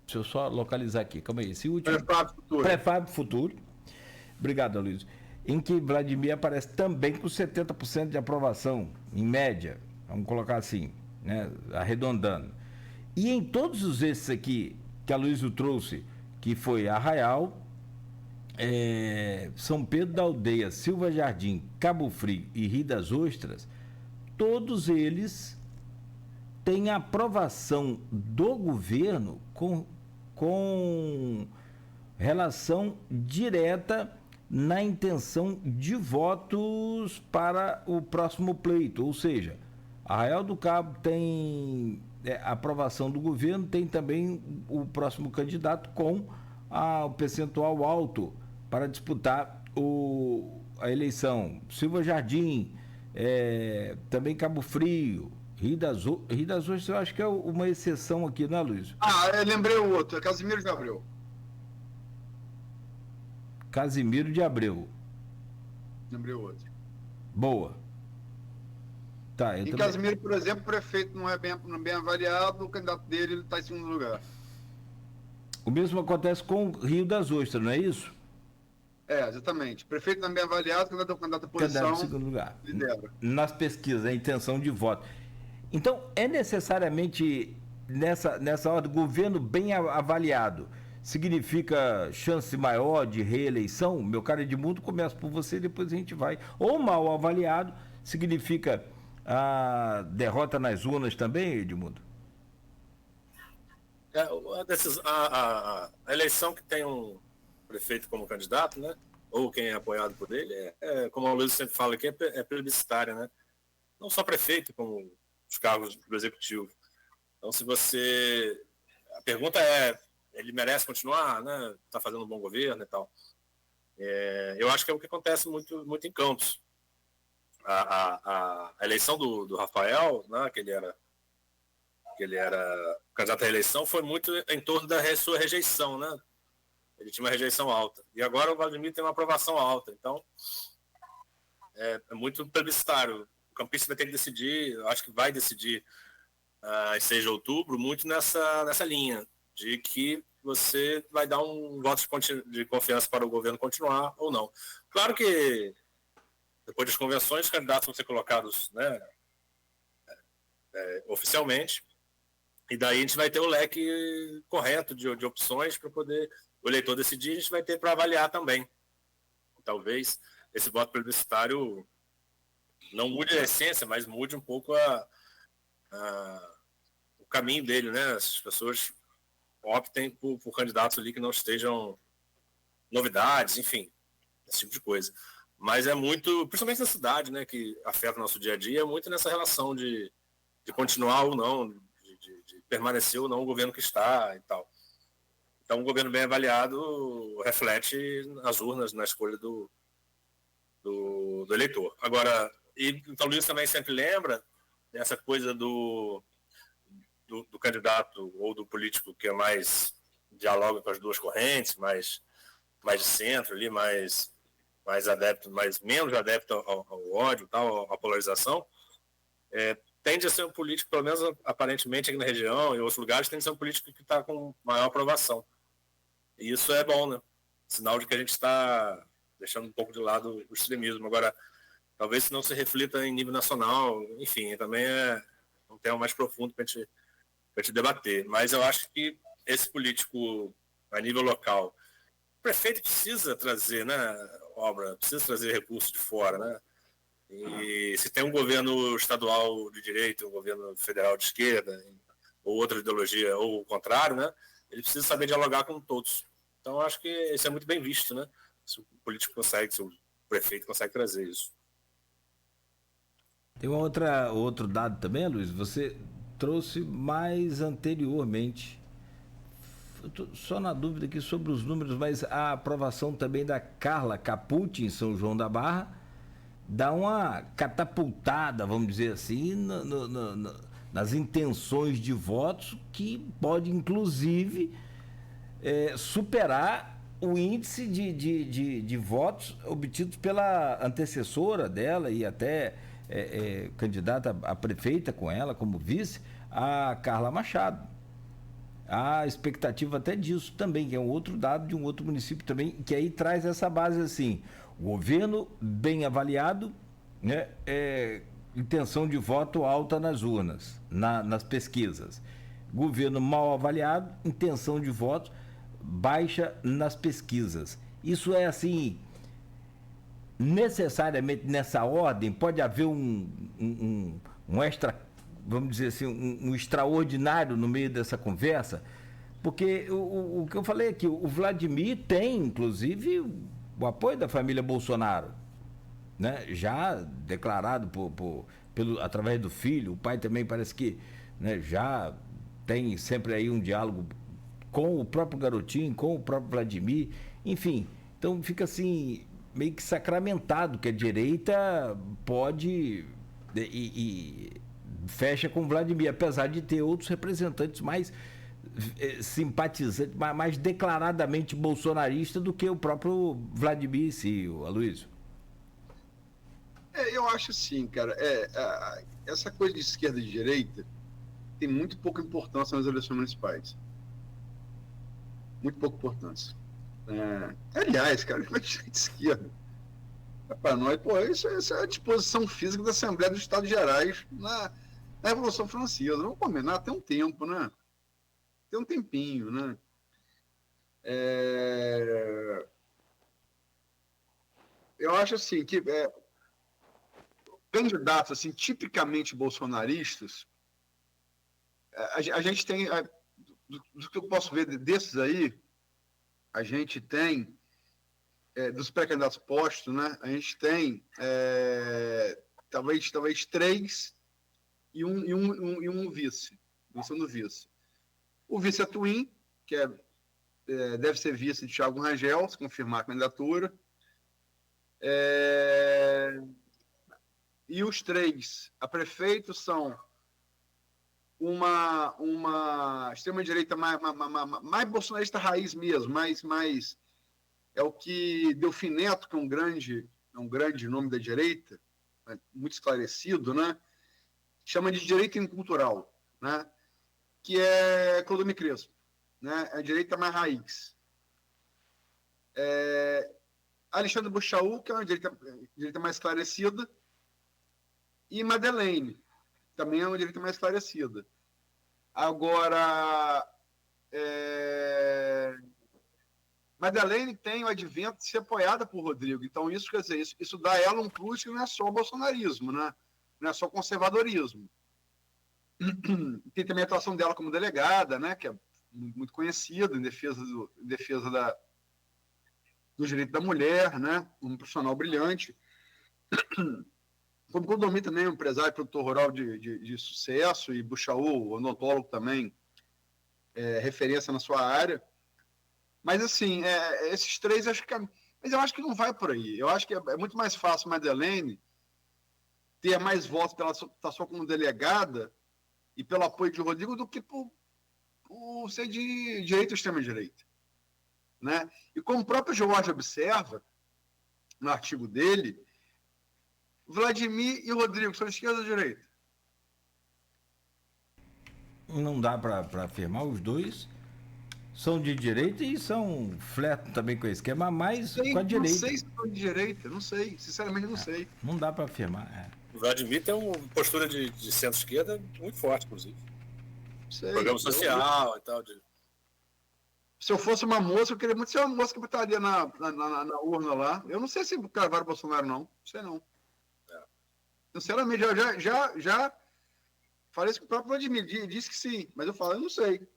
Deixa eu só localizar aqui, calma aí. Esse último... Prefab Futuro. Obrigado, Luiz. Em que Vladimir aparece também com 70% de aprovação, em média. Vamos colocar assim, né? Arredondando. E em todos esses aqui que a Luísa trouxe, que foi Arraial, São Pedro da Aldeia, Silva Jardim, Cabo Frio e Rio das Ostras, todos eles têm aprovação do governo com relação direta na intenção de votos para o próximo pleito, ou seja, Arraial do Cabo tem aprovação do governo, tem também o próximo candidato com o percentual alto para disputar a eleição. Silva Jardim, também Cabo Frio, Rio das Ostras, eu acho que é uma exceção aqui, não é, Luiz? Eu lembrei o outro, é Casimiro de Abreu. Casimiro de Abreu. Lembrei o outro. Boa. Tá, em Casimiro, por exemplo, o prefeito não é bem avaliado, o candidato dele está em segundo lugar. O mesmo acontece com o Rio das Ostras, não é isso? Exatamente. Prefeito não bem avaliado, candidato à Candidato posição, em segundo lugar. lidera. Nas pesquisas, a intenção de voto. Então, é necessariamente nessa ordem, governo bem avaliado significa chance maior de reeleição? Meu caro Edmundo, começa por você, depois a gente vai. Ou mal avaliado significa a derrota nas urnas também, Edmundo? A eleição que tem um prefeito como candidato, né? Ou quem é apoiado por ele, como o Luiz sempre fala aqui, é plebiscitária, né? Não só prefeito, como os cargos do executivo. Então, se você... A pergunta é, ele merece continuar, né? Está fazendo um bom governo e tal. Eu acho que é o que acontece muito, muito em Campos. A eleição do Rafael, né? que ele era candidato à reeleição, foi muito em torno da sua rejeição, né? Ele tinha uma rejeição alta. E agora o Vladimir tem uma aprovação alta. Então, é muito plebiscitário. O campista vai ter que decidir, eu acho que vai decidir em 6 de outubro, muito nessa linha, de que você vai dar um voto de confiança para o governo continuar ou não. Claro que, depois das convenções, os candidatos vão ser colocados, né, oficialmente, e daí a gente vai ter o leque correto de opções para poder o eleitor decidir, a gente vai ter para avaliar também. Talvez esse voto plebiscitário não mude a essência, mas mude um pouco o caminho dele, né? As pessoas optem por candidatos ali que não estejam novidades, enfim, esse tipo de coisa. Mas é muito, principalmente na cidade, né, que afeta o nosso dia a dia, é muito nessa relação de continuar ou não, de permanecer ou não o governo que está e tal. Então, um governo bem avaliado reflete nas urnas, na escolha do eleitor. Agora, então o Luiz também sempre lembra dessa coisa do candidato ou do político que é mais dialoga com as duas correntes, mais de centro ali, mais adepto, menos adepto ao ódio, tal, à polarização, tende a ser um político, pelo menos aparentemente aqui na região e em outros lugares, tende a ser um político que está com maior aprovação. E isso é bom, né? Sinal de que a gente está deixando um pouco de lado o extremismo. Agora, talvez isso não se reflita em nível nacional, enfim, também é um tema mais profundo para a gente debater. Mas eu acho que esse político, a nível local, o prefeito precisa trazer, né, obra, precisa trazer recursos de fora, né? E se tem um governo estadual de direita, um governo federal de esquerda, ou outra ideologia, ou o contrário, né? Ele precisa saber dialogar com todos. Então, eu acho que isso é muito bem visto, né? Se o político consegue, se o prefeito consegue trazer isso. Tem outro dado também, Luiz, você trouxe mais anteriormente. Eu tô só na dúvida aqui sobre os números, mas a aprovação também da Carla Capucci em São João da Barra dá uma catapultada, vamos dizer assim, nas intenções de votos, que pode inclusive superar o índice de votos obtidos pela antecessora dela e até candidata a prefeita com ela como vice, a Carla Machado. Há expectativa até disso também, que é um outro dado de um outro município também, que aí traz essa base assim, governo bem avaliado, né, intenção de voto alta nas urnas, nas pesquisas. Governo mal avaliado, intenção de voto baixa nas pesquisas. Isso é assim, necessariamente nessa ordem, pode haver um extra, vamos dizer assim, um extraordinário no meio dessa conversa, porque o que eu falei aqui, o Vladimir tem, inclusive, o apoio da família Bolsonaro, né? Já declarado através do filho, o pai também parece que, né, já tem sempre aí um diálogo com o próprio garotinho, com o próprio Vladimir, enfim, então fica assim, meio que sacramentado que a direita pode e fecha com o Vladimir, apesar de ter outros representantes mais simpatizantes, mais declaradamente bolsonaristas do que o próprio Vladimir, Aloysio. Eu acho assim, cara, essa coisa de esquerda e de direita tem muito pouca importância nas eleições municipais. Muito pouca importância. Aliás, cara, como é que direita e esquerda? Para nós, pô, isso é a disposição física da Assembleia dos Estados Gerais na Revolução Francesa. Vamos combinar, tem um tempo, né? Tem um tempinho, né? Eu acho assim que candidatos assim, tipicamente bolsonaristas, a gente tem, do que eu posso ver desses aí, a gente tem, dos pré-candidatos postos, né? A gente tem talvez três e um vice, menção do vice. O vice é Twin, que deve ser vice de Thiago Rangel, se confirmar a candidatura. E os três a prefeito são uma extrema-direita mais bolsonarista raiz mesmo, mais é o que Delfim Neto, que é um grande nome da direita, muito esclarecido, né? Chama de direita incultural, né? Que é Clodomir Crespo, né? É a direita mais raiz. Alexandre Buchaú, que é uma direita mais esclarecida, e Madeleine, também é uma direita mais esclarecida. Agora, Madeleine tem o advento de ser apoiada por Rodrigo, então isso quer dizer, isso dá a ela um plus que não é só o bolsonarismo, né? Não é só conservadorismo. Tem também a atuação dela como delegada, né? Que é muito conhecida em defesa do direito da mulher, né? Um profissional brilhante. Como Clodomir também é um empresário, produtor rural de sucesso, e Buchaú, odontólogo também, referência na sua área. Mas, assim, esses três, acho que... Mas eu acho que não vai por aí. Eu acho que é muito mais fácil Madeleine ter mais votos pela estar só como delegada e pelo apoio de Rodrigo do que por ser de direita ou extrema-direita. Né? E como o próprio Jorge observa, no artigo dele, Vladimir e Rodrigo são esquerda ou direita? Não dá para afirmar, os dois são de direita e fletam também com o esquema, mas com a direita. Não sei se são de direita, não sei, sinceramente não sei. Não dá para afirmar. O Vladimir tem uma postura de centro-esquerda muito forte, inclusive. Sei, programa social e tal. Se eu fosse uma moça, eu queria muito ser uma moça que botaria na urna lá. Eu não sei se cravaram o Bolsonaro, não. Não sei, não. Sinceramente, já falei isso com o próprio Vladimir. Disse que sim, mas eu falo, eu não sei.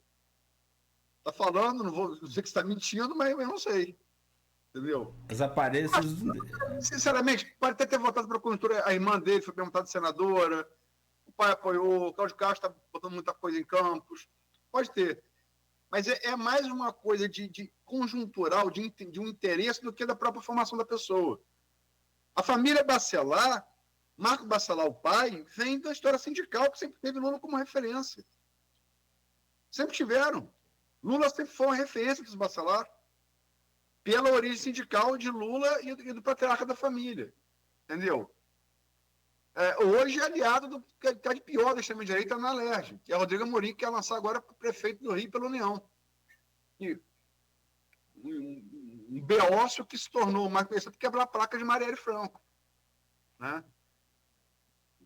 Tá falando, não vou dizer que está mentindo, mas eu não sei. Entendeu? As aparências. Sinceramente, pode até ter votado para a conjuntura. A irmã dele foi perguntada de senadora. O pai apoiou. O Cláudio Castro está botando muita coisa em Campos. Pode ter. Mas é mais uma coisa de conjuntural, de um interesse, do que da própria formação da pessoa. A família Bacelar, Marco Bacelar, o pai, vem da história sindical, que sempre teve Lula como referência. Sempre tiveram. Lula sempre foi uma referência dos Bacelar, pela origem sindical de Lula e do patriarca da família. Entendeu? Hoje é aliado do que está de pior da extrema-direita na Alerj, que é Rodrigo Amorim, que quer lançar agora para o prefeito do Rio pela União. E um beócio que se tornou mais conhecido por quebrar a placa de Marielle Franco. Né?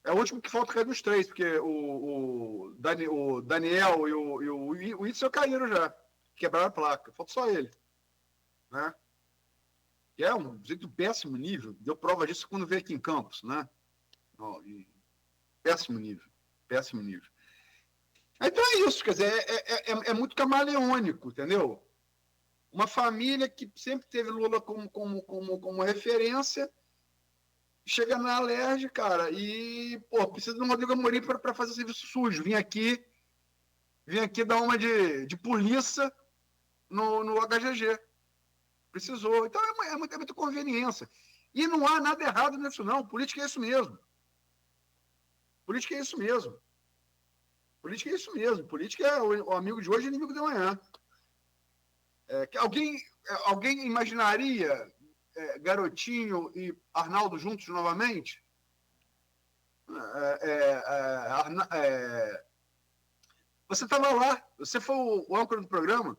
É o último que falta cair dos três, porque o Daniel e o Itzel caíram já, quebraram a placa. Falta só ele. Né? Que é um jeito péssimo nível. Deu prova disso quando veio aqui em Campos. Né? Péssimo nível. Péssimo nível. Então é isso, quer dizer, é muito camaleônico, entendeu? Uma família que sempre teve Lula como referência, chega na Alerj, cara, e precisa de um Rodrigo Amorim para fazer serviço sujo. Vim aqui dar uma de polícia no HGG. Precisou. Então é muita conveniência. E não há nada errado nisso, não. Política é isso mesmo. Política é isso mesmo. Política é isso mesmo. Política é o amigo de hoje e o inimigo de amanhã. Alguém imaginaria Garotinho e Arnaldo juntos novamente? Você estava lá, você foi o âncora do programa.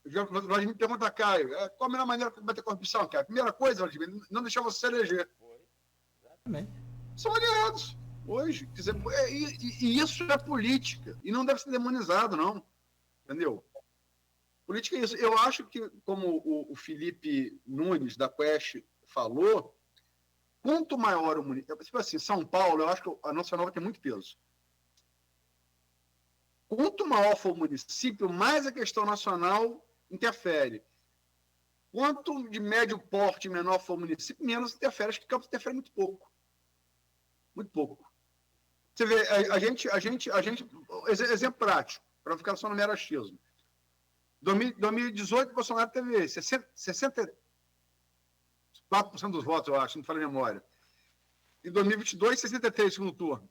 Vladimir me pergunta, Caio, qual a melhor maneira de combater a corrupção, Caio? A primeira coisa, Vladimir, não deixar você se eleger. Exatamente. São aliados hoje. Quer dizer, e isso é política. E não deve ser demonizado, não. Entendeu? Política é isso. Eu acho que, como o Felipe Nunes, da Quest, falou, quanto maior o município... Tipo assim, São Paulo, eu acho que a Nacional vai ter muito peso. Quanto maior for o município, mais a questão nacional interfere. Quanto de médio porte menor for o município, menos interfere. Acho que Campos interfere muito pouco. Muito pouco. Você vê, a gente exemplo prático, para ficar só no mero achismo. 2018, Bolsonaro teve 64% dos votos, eu acho, não falei a memória. Em 2022, 63% segundo turno.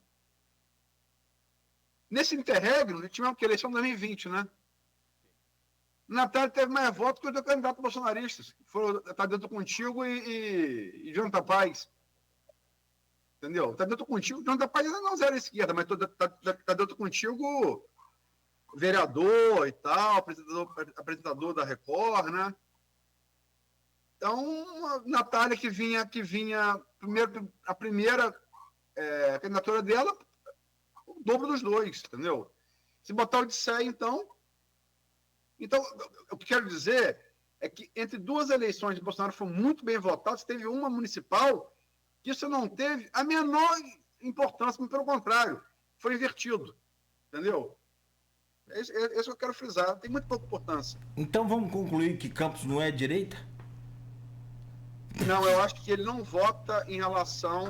Nesse interregno, tivemos que eleição em 2020, né? Natália teve mais votos que os candidatos bolsonaristas. Está dentro contigo e Jonathan Paz. Entendeu? Está dentro contigo. Jonathan Paz ainda não zero a esquerda, mas está dentro contigo vereador e tal, apresentador da Record, né? Então, a Natália que vinha a primeira candidatura dela, o dobro dos dois, entendeu? Se botar o Odisseia, então, o que quero dizer é que entre duas eleições de Bolsonaro foram muito bem votadas, teve uma municipal que isso não teve a menor importância, mas pelo contrário, foi invertido, entendeu? É isso que eu quero frisar, tem muito pouca importância. Então vamos concluir que Campos não é direita? Não, eu acho que ele não vota em relação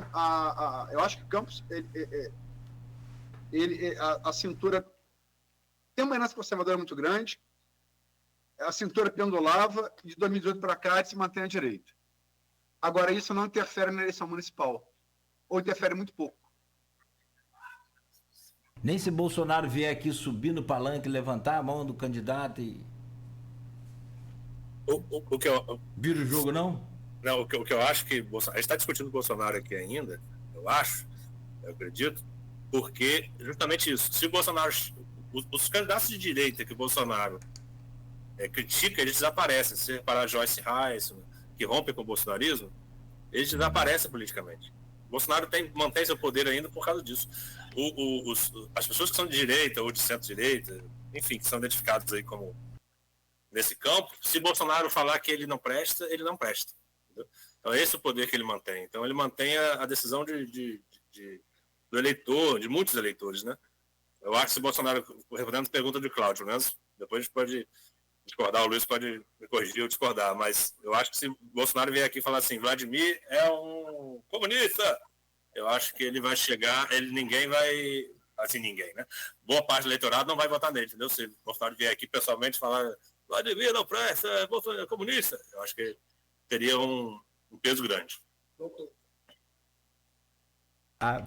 eu acho que Campos, a cintura tem uma herança conservadora muito grande, a cintura pendulava, de 2018 para cá ele se mantém à direita. Agora, isso não interfere na eleição municipal, ou interfere muito pouco. Nem se Bolsonaro vier aqui subir no palanque, levantar a mão do candidato e... O que eu... Vira o jogo, não? Não, o que eu acho que... A gente está discutindo o Bolsonaro aqui ainda, eu acredito, porque justamente isso. Se o Bolsonaro... Os candidatos de direita que o Bolsonaro critica, eles desaparecem. Se você reparar Joyce Reis, que rompem com o bolsonarismo, eles desaparecem politicamente. O Bolsonaro mantém seu poder ainda por causa disso. As pessoas que são de direita ou de centro-direita, enfim, que são identificadas aí como nesse campo, se Bolsonaro falar que ele não presta, ele não presta. Entendeu? Então, esse é o poder que ele mantém. Então, ele mantém a decisão do eleitor, de muitos eleitores, né? Eu acho que se Bolsonaro, respondendo a pergunta de Cláudio, né? Depois a gente pode discordar, o Luiz pode me corrigir ou discordar, mas eu acho que se Bolsonaro vier aqui e falar assim, Vladimir é um comunista, eu acho que ele vai chegar, ninguém vai, assim, ninguém, né? Boa parte do eleitorado não vai votar nele, entendeu? Se Bolsonaro vier aqui pessoalmente falar, Vladimir não presta, Bolsonaro é comunista, eu acho que teria um peso grande.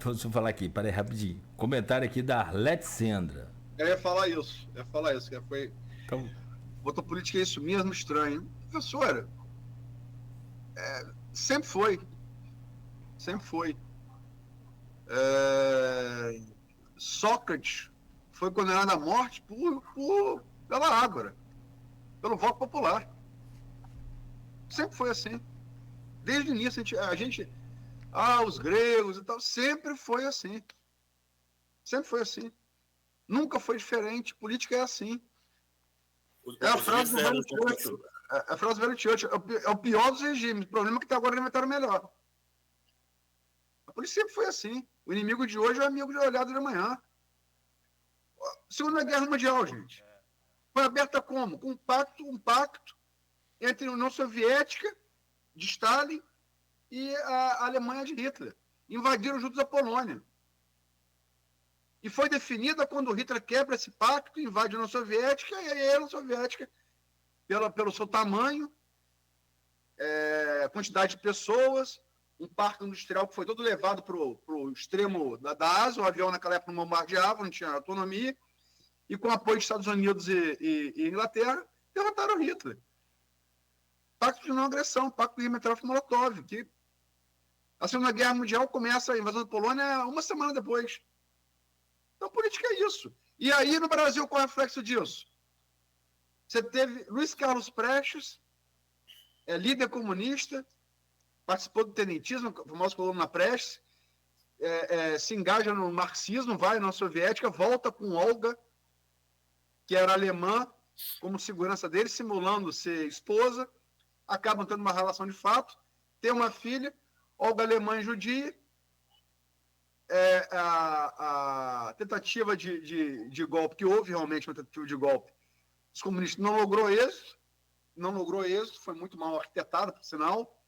Deixa eu falar aqui, peraí, rapidinho. Comentário aqui da Arlete Sendra. Eu ia falar isso, que foi... Então... Voto política é isso mesmo, estranho. Professora, sempre foi. Sócrates foi condenado à morte pela Ágora, pelo voto popular. Sempre foi assim. Desde o início, os gregos e tal, sempre foi assim. Nunca foi diferente. Política é assim. É a frase do velho Churchill. A frase do velho Churchill. É o pior dos regimes. O problema é que agora inventaram melhor. A polícia sempre foi assim. O inimigo de hoje é o amigo de olhado de amanhã. Segunda Guerra Mundial, gente. Foi aberta como? Com um pacto entre a União Soviética, de Stalin, e a Alemanha de Hitler. Invadiram juntos a Polônia. E foi definida quando Hitler quebra esse pacto, invade a União Soviética, e a União Soviética, pelo seu tamanho, quantidade de pessoas, um parque industrial que foi todo levado para o extremo da Ásia, o avião naquela época não bombardeava, não tinha autonomia, e com apoio dos Estados Unidos e Inglaterra, derrotaram Hitler. Pacto de não agressão, pacto de Ribbentrop-Molotov, que a Segunda Guerra Mundial começa a invasão da Polônia uma semana depois. Então, política é isso. E aí, no Brasil, qual é o reflexo disso? Você teve Luiz Carlos Prestes, líder comunista, participou do tenentismo, a famosa coluna Prestes, se engaja no marxismo, vai na soviética, volta com Olga, que era alemã, como segurança dele, simulando ser esposa, acabam tendo uma relação de fato, tem uma filha, Olga alemã e judia, a tentativa de golpe, que houve realmente uma tentativa de golpe, os comunistas não logrou êxito, foi muito mal arquitetado, por sinal.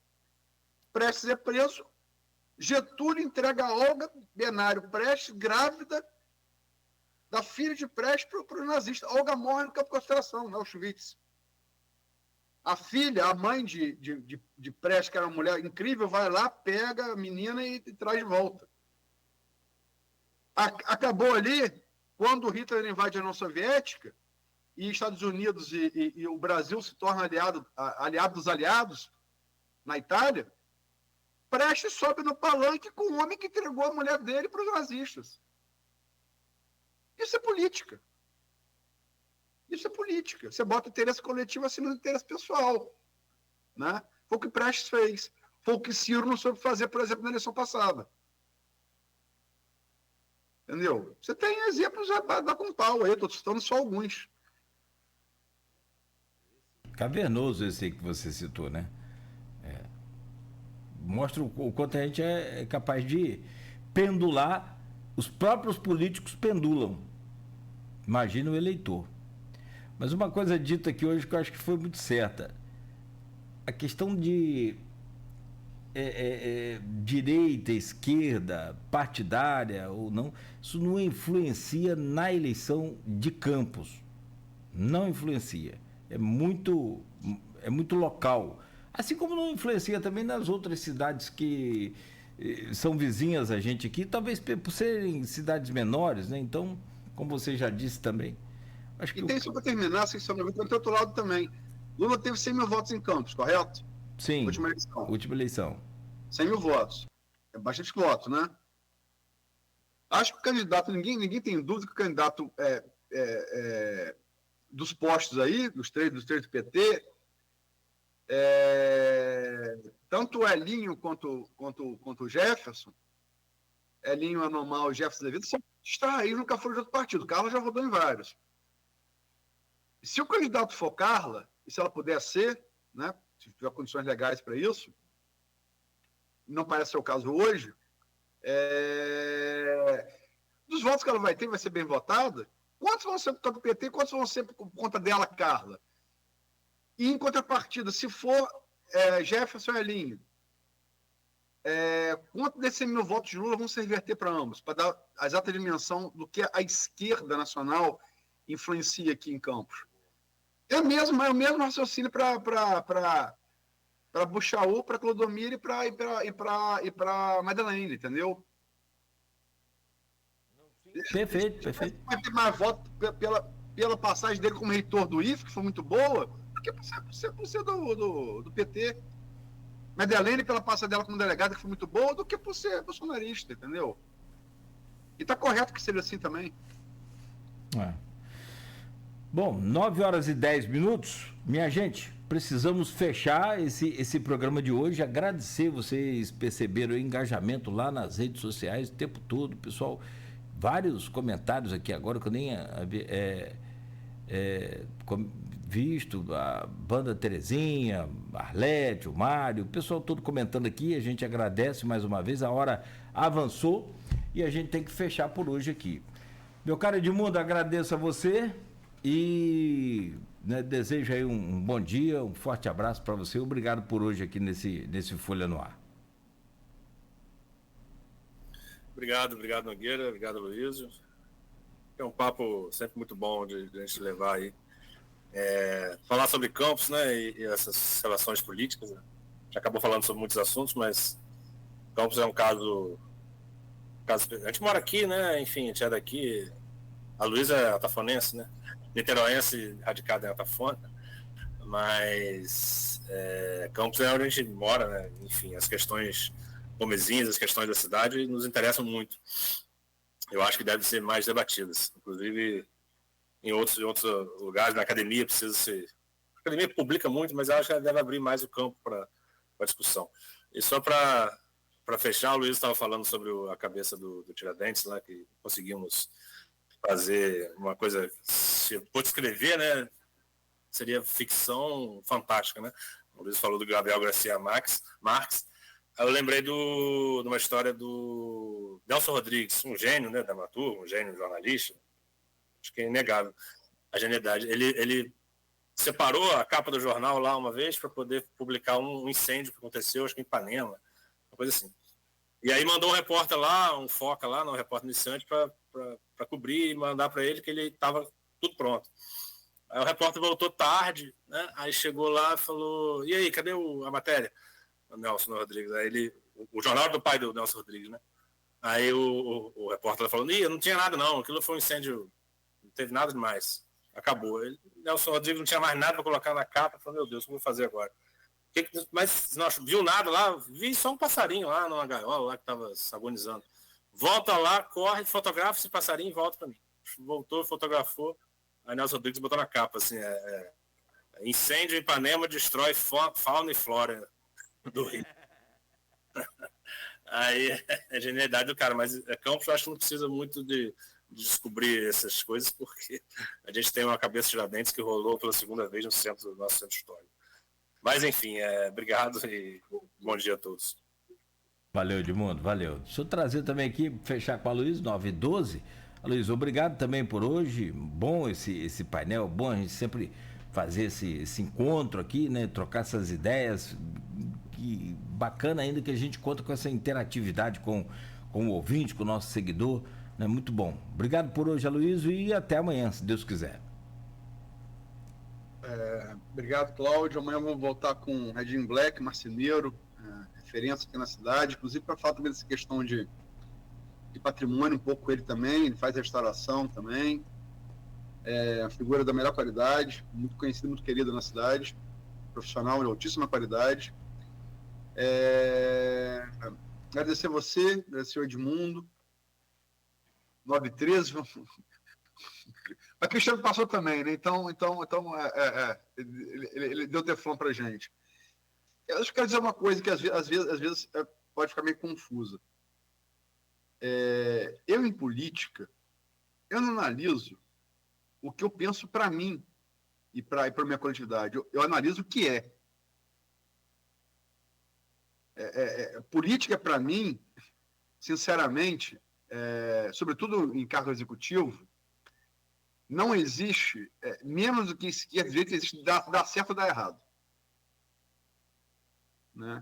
Prestes é preso, Getúlio entrega a Olga Benário Prestes, grávida da filha de Prestes, para o nazista. Olga morre no campo de concentração, Auschwitz. A filha, a mãe de Prestes, que era uma mulher incrível, vai lá, pega a menina e traz de volta. Acabou ali, quando Hitler invade a União Soviética, e Estados Unidos e o Brasil se torna aliado dos aliados na Itália, Prestes sobe no palanque com o homem que entregou a mulher dele para os nazistas. Isso é política. Isso é política. Você bota interesse coletivo acima do interesse pessoal. Né? Foi o que Prestes fez. Foi o que Ciro não soube fazer, por exemplo, na eleição passada. Entendeu? Você tem exemplos a dar com pau aí, estou citando só alguns. Cavernoso esse aí que você citou, né? Mostra o quanto a gente é capaz de pendular, os próprios políticos pendulam. Imagina o eleitor. Mas uma coisa dita aqui hoje que eu acho que foi muito certa. A questão de direita, esquerda, partidária ou não, isso não influencia na eleição de Campos. Não influencia. É muito local. Assim como não influencia também nas outras cidades que são vizinhas a gente aqui, talvez por serem cidades menores, né? Então, como você já disse também. Acho que tem só para terminar, a seção 90, do outro lado também. Lula teve 100 mil votos em Campos, correto? Sim, última eleição. 100 mil votos. É bastante voto, né? Acho que o candidato, ninguém tem dúvida que o candidato dos postos aí, dos três do PT, tanto o Elinho quanto o Jefferson, Elinho Anormal e Jefferson Levido, está aí, nunca foram de outro partido. Carla já rodou em vários. Se o candidato for Carla, e se ela puder ser, né, se tiver condições legais para isso, não parece ser o caso hoje, dos votos que ela vai ter, vai ser bem votada, quantos vão ser por conta do PT, quantos vão ser por conta dela, Carla? E em contrapartida, se for Jefferson e Elinho, quanto desses 100 mil votos de Lula vão se reverter para ambos, para dar a exata dimensão do que a esquerda nacional influencia aqui em Campos. É o mesmo raciocínio para Buchaú, para Clodomiro e para Madeleine, entendeu? Perfeito. Vai ter mais voto pela passagem dele como reitor do IFE, que foi muito boa, do que por ser do PT. Madeleine, pela passagem dela como delegada, que foi muito boa, do que por ser bolsonarista, entendeu? E está correto que seja assim também. Bom, 9h10. Minha gente, precisamos fechar esse programa de hoje. Agradecer, vocês perceberam o engajamento lá nas redes sociais o tempo todo, pessoal. Vários comentários aqui agora que eu nem visto, a banda Terezinha, Arlete, o Mário, o pessoal todo comentando aqui, a gente agradece mais uma vez, a hora avançou e a gente tem que fechar por hoje aqui. Meu caro Edmundo, agradeço a você e desejo aí um bom dia, um forte abraço para você, obrigado por hoje aqui nesse Folha no Ar. Obrigado, Nogueira, obrigado, Luísio. É um papo sempre muito bom de a gente levar aí. Falar sobre Campos, né, e essas relações políticas, né? Já acabou falando sobre muitos assuntos, mas Campos é um caso... A gente mora aqui, né, enfim, a gente é daqui. A Luísa é atafonense, né, niteroense, radicada em Atafona, mas Campos é onde a gente mora, né, enfim, as questões comezinhas, as questões da cidade nos interessam muito. eu acho que devem ser mais debatidas. Inclusive, em outros lugares, na academia, precisa ser... A academia publica muito, mas eu acho que ela deve abrir mais o campo para discussão. E só para fechar, o Luiz estava falando sobre a cabeça do Tiradentes, lá, que conseguimos fazer uma coisa, se for escrever, né, seria ficção fantástica, né? O Luiz falou do Gabriel Garcia Marques. Eu lembrei de uma história do Nelson Rodrigues, um gênio, né, dramaturgo, um gênio jornalista. Acho que é inegável a genialidade. Ele separou a capa do jornal lá uma vez para poder publicar um incêndio que aconteceu, acho que em Ipanema, uma coisa assim. E aí mandou um repórter lá, um foca lá, um repórter iniciante, para cobrir e mandar para ele que ele estava tudo pronto. Aí o repórter voltou tarde, né? Aí chegou lá e falou, e aí, cadê a matéria? O Nelson Rodrigues. Aí o jornal do pai do Nelson Rodrigues, né? Aí o repórter falou, não tinha nada não, aquilo foi um incêndio, não teve nada demais. Acabou. Nelson Rodrigues não tinha mais nada para colocar na capa, falou, meu Deus, o que eu vou fazer agora? Mas não viu nada lá, vi só um passarinho lá numa gaiola lá que estava se agonizando. Volta lá, corre, fotografa esse passarinho e volta para mim. Voltou, fotografou, aí Nelson Rodrigues botou na capa, assim, incêndio em Ipanema destrói fauna e flora do Rio. Aí é a genialidade do cara, mas Campos eu acho que não precisa muito de descobrir essas coisas, porque a gente tem uma cabeça de Tiradentes que rolou pela segunda vez no nosso centro histórico. Mas, enfim, obrigado e bom dia a todos. Valeu, Edmundo, valeu. Deixa eu trazer também aqui, fechar com a Luiz, 9h12. Luiz, obrigado também por hoje. Bom esse painel, bom a gente sempre fazer esse encontro aqui, né? Trocar essas ideias. Que bacana ainda que a gente conta com essa interatividade com o ouvinte, com o nosso seguidor. Né? Muito bom. Obrigado por hoje, Aloysio, e até amanhã, se Deus quiser. Obrigado, Cláudio. Amanhã vamos voltar com Redinho Black, marceneiro, referência aqui na cidade, inclusive para falar também dessa questão de patrimônio, um pouco ele também, ele faz restauração também, uma figura da melhor qualidade, muito conhecido, muito querido na cidade, profissional de altíssima qualidade. Agradecer você, agradecer o Edmundo, 9h13, mas Cristiano passou também, né? Então ele deu teflon pra gente. Eu acho que quero dizer uma coisa que às vezes pode ficar meio confusa. Eu, em política, eu não analiso o que eu penso para mim e para a minha coletividade. Eu analiso o que é. Política, para mim, sinceramente, sobretudo em cargo executivo, não existe, menos do que esquerda e direita, existe dar certo ou dar errado. Né?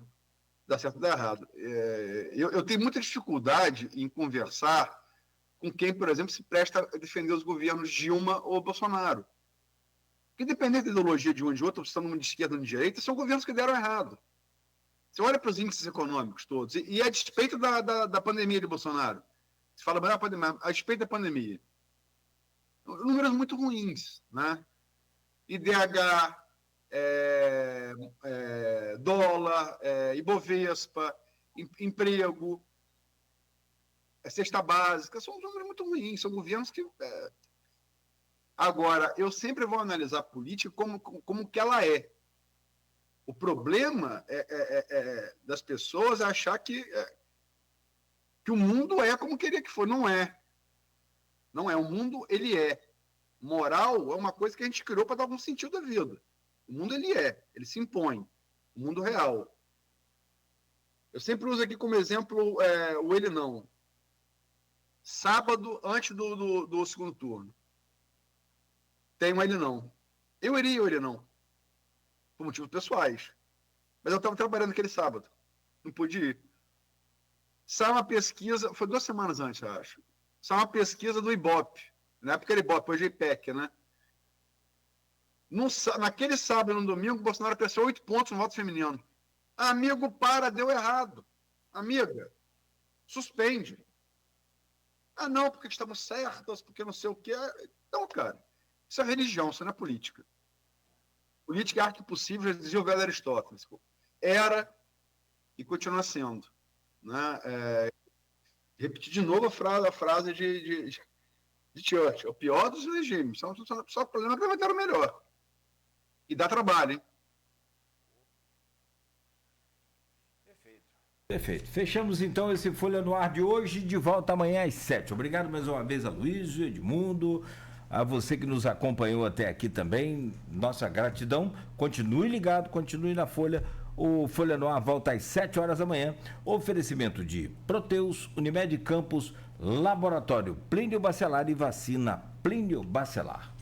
Dar certo ou dar errado. Eu tenho muita dificuldade em conversar com quem, por exemplo, se presta a defender os governos Dilma ou Bolsonaro. Porque, independente da ideologia de um ou de outro, se estão de esquerda ou de direita, são governos que deram errado. Você olha para os índices econômicos todos, e a despeito da pandemia de Bolsonaro, se fala melhor a despeito da pandemia, números muito ruins, né? IDH, dólar, Ibovespa, emprego, cesta básica, são números muito ruins, são governos que... Agora, eu sempre vou analisar a política como que ela é. O problema das pessoas é achar que o mundo é como queria que fosse. Não é. Não é. O mundo, ele é. Moral é uma coisa que a gente criou para dar algum sentido à vida. O mundo, ele se impõe. O mundo real. Eu sempre uso aqui como exemplo o ele não. Sábado, antes do segundo turno. Tem um ele não. Eu iria ou ele não. Por motivos pessoais. Mas eu estava trabalhando aquele sábado. Não pude ir. Saiu uma pesquisa, foi 2 semanas antes, eu acho. Saiu uma pesquisa do Ibope. Na época era Ibope, hoje é IPEC, né? Naquele sábado e no domingo, o Bolsonaro cresceu 8 pontos no voto feminino. Amigo, deu errado. Amiga, suspende. Não, porque estamos certos, porque não sei o quê. Não, cara. Isso é religião, isso não é política. Política é arte possível, já dizia o velho Aristóteles. Era e continua sendo. Né? Repetir de novo a frase de Churchill. O pior dos regimes. Só o problema é que vai ter o melhor. E dá trabalho, hein? Perfeito. Fechamos então esse Folha no Ar de hoje, de volta amanhã às 7. Obrigado mais uma vez a Luiz, Edmundo, a você que nos acompanhou até aqui também. Nossa gratidão. Continue ligado, continue na Folha. O Folha no Ar volta às 7 horas da manhã. Oferecimento de Proteus, Unimed Campos, Laboratório Plínio Bacelar e Vacina Plínio Bacelar.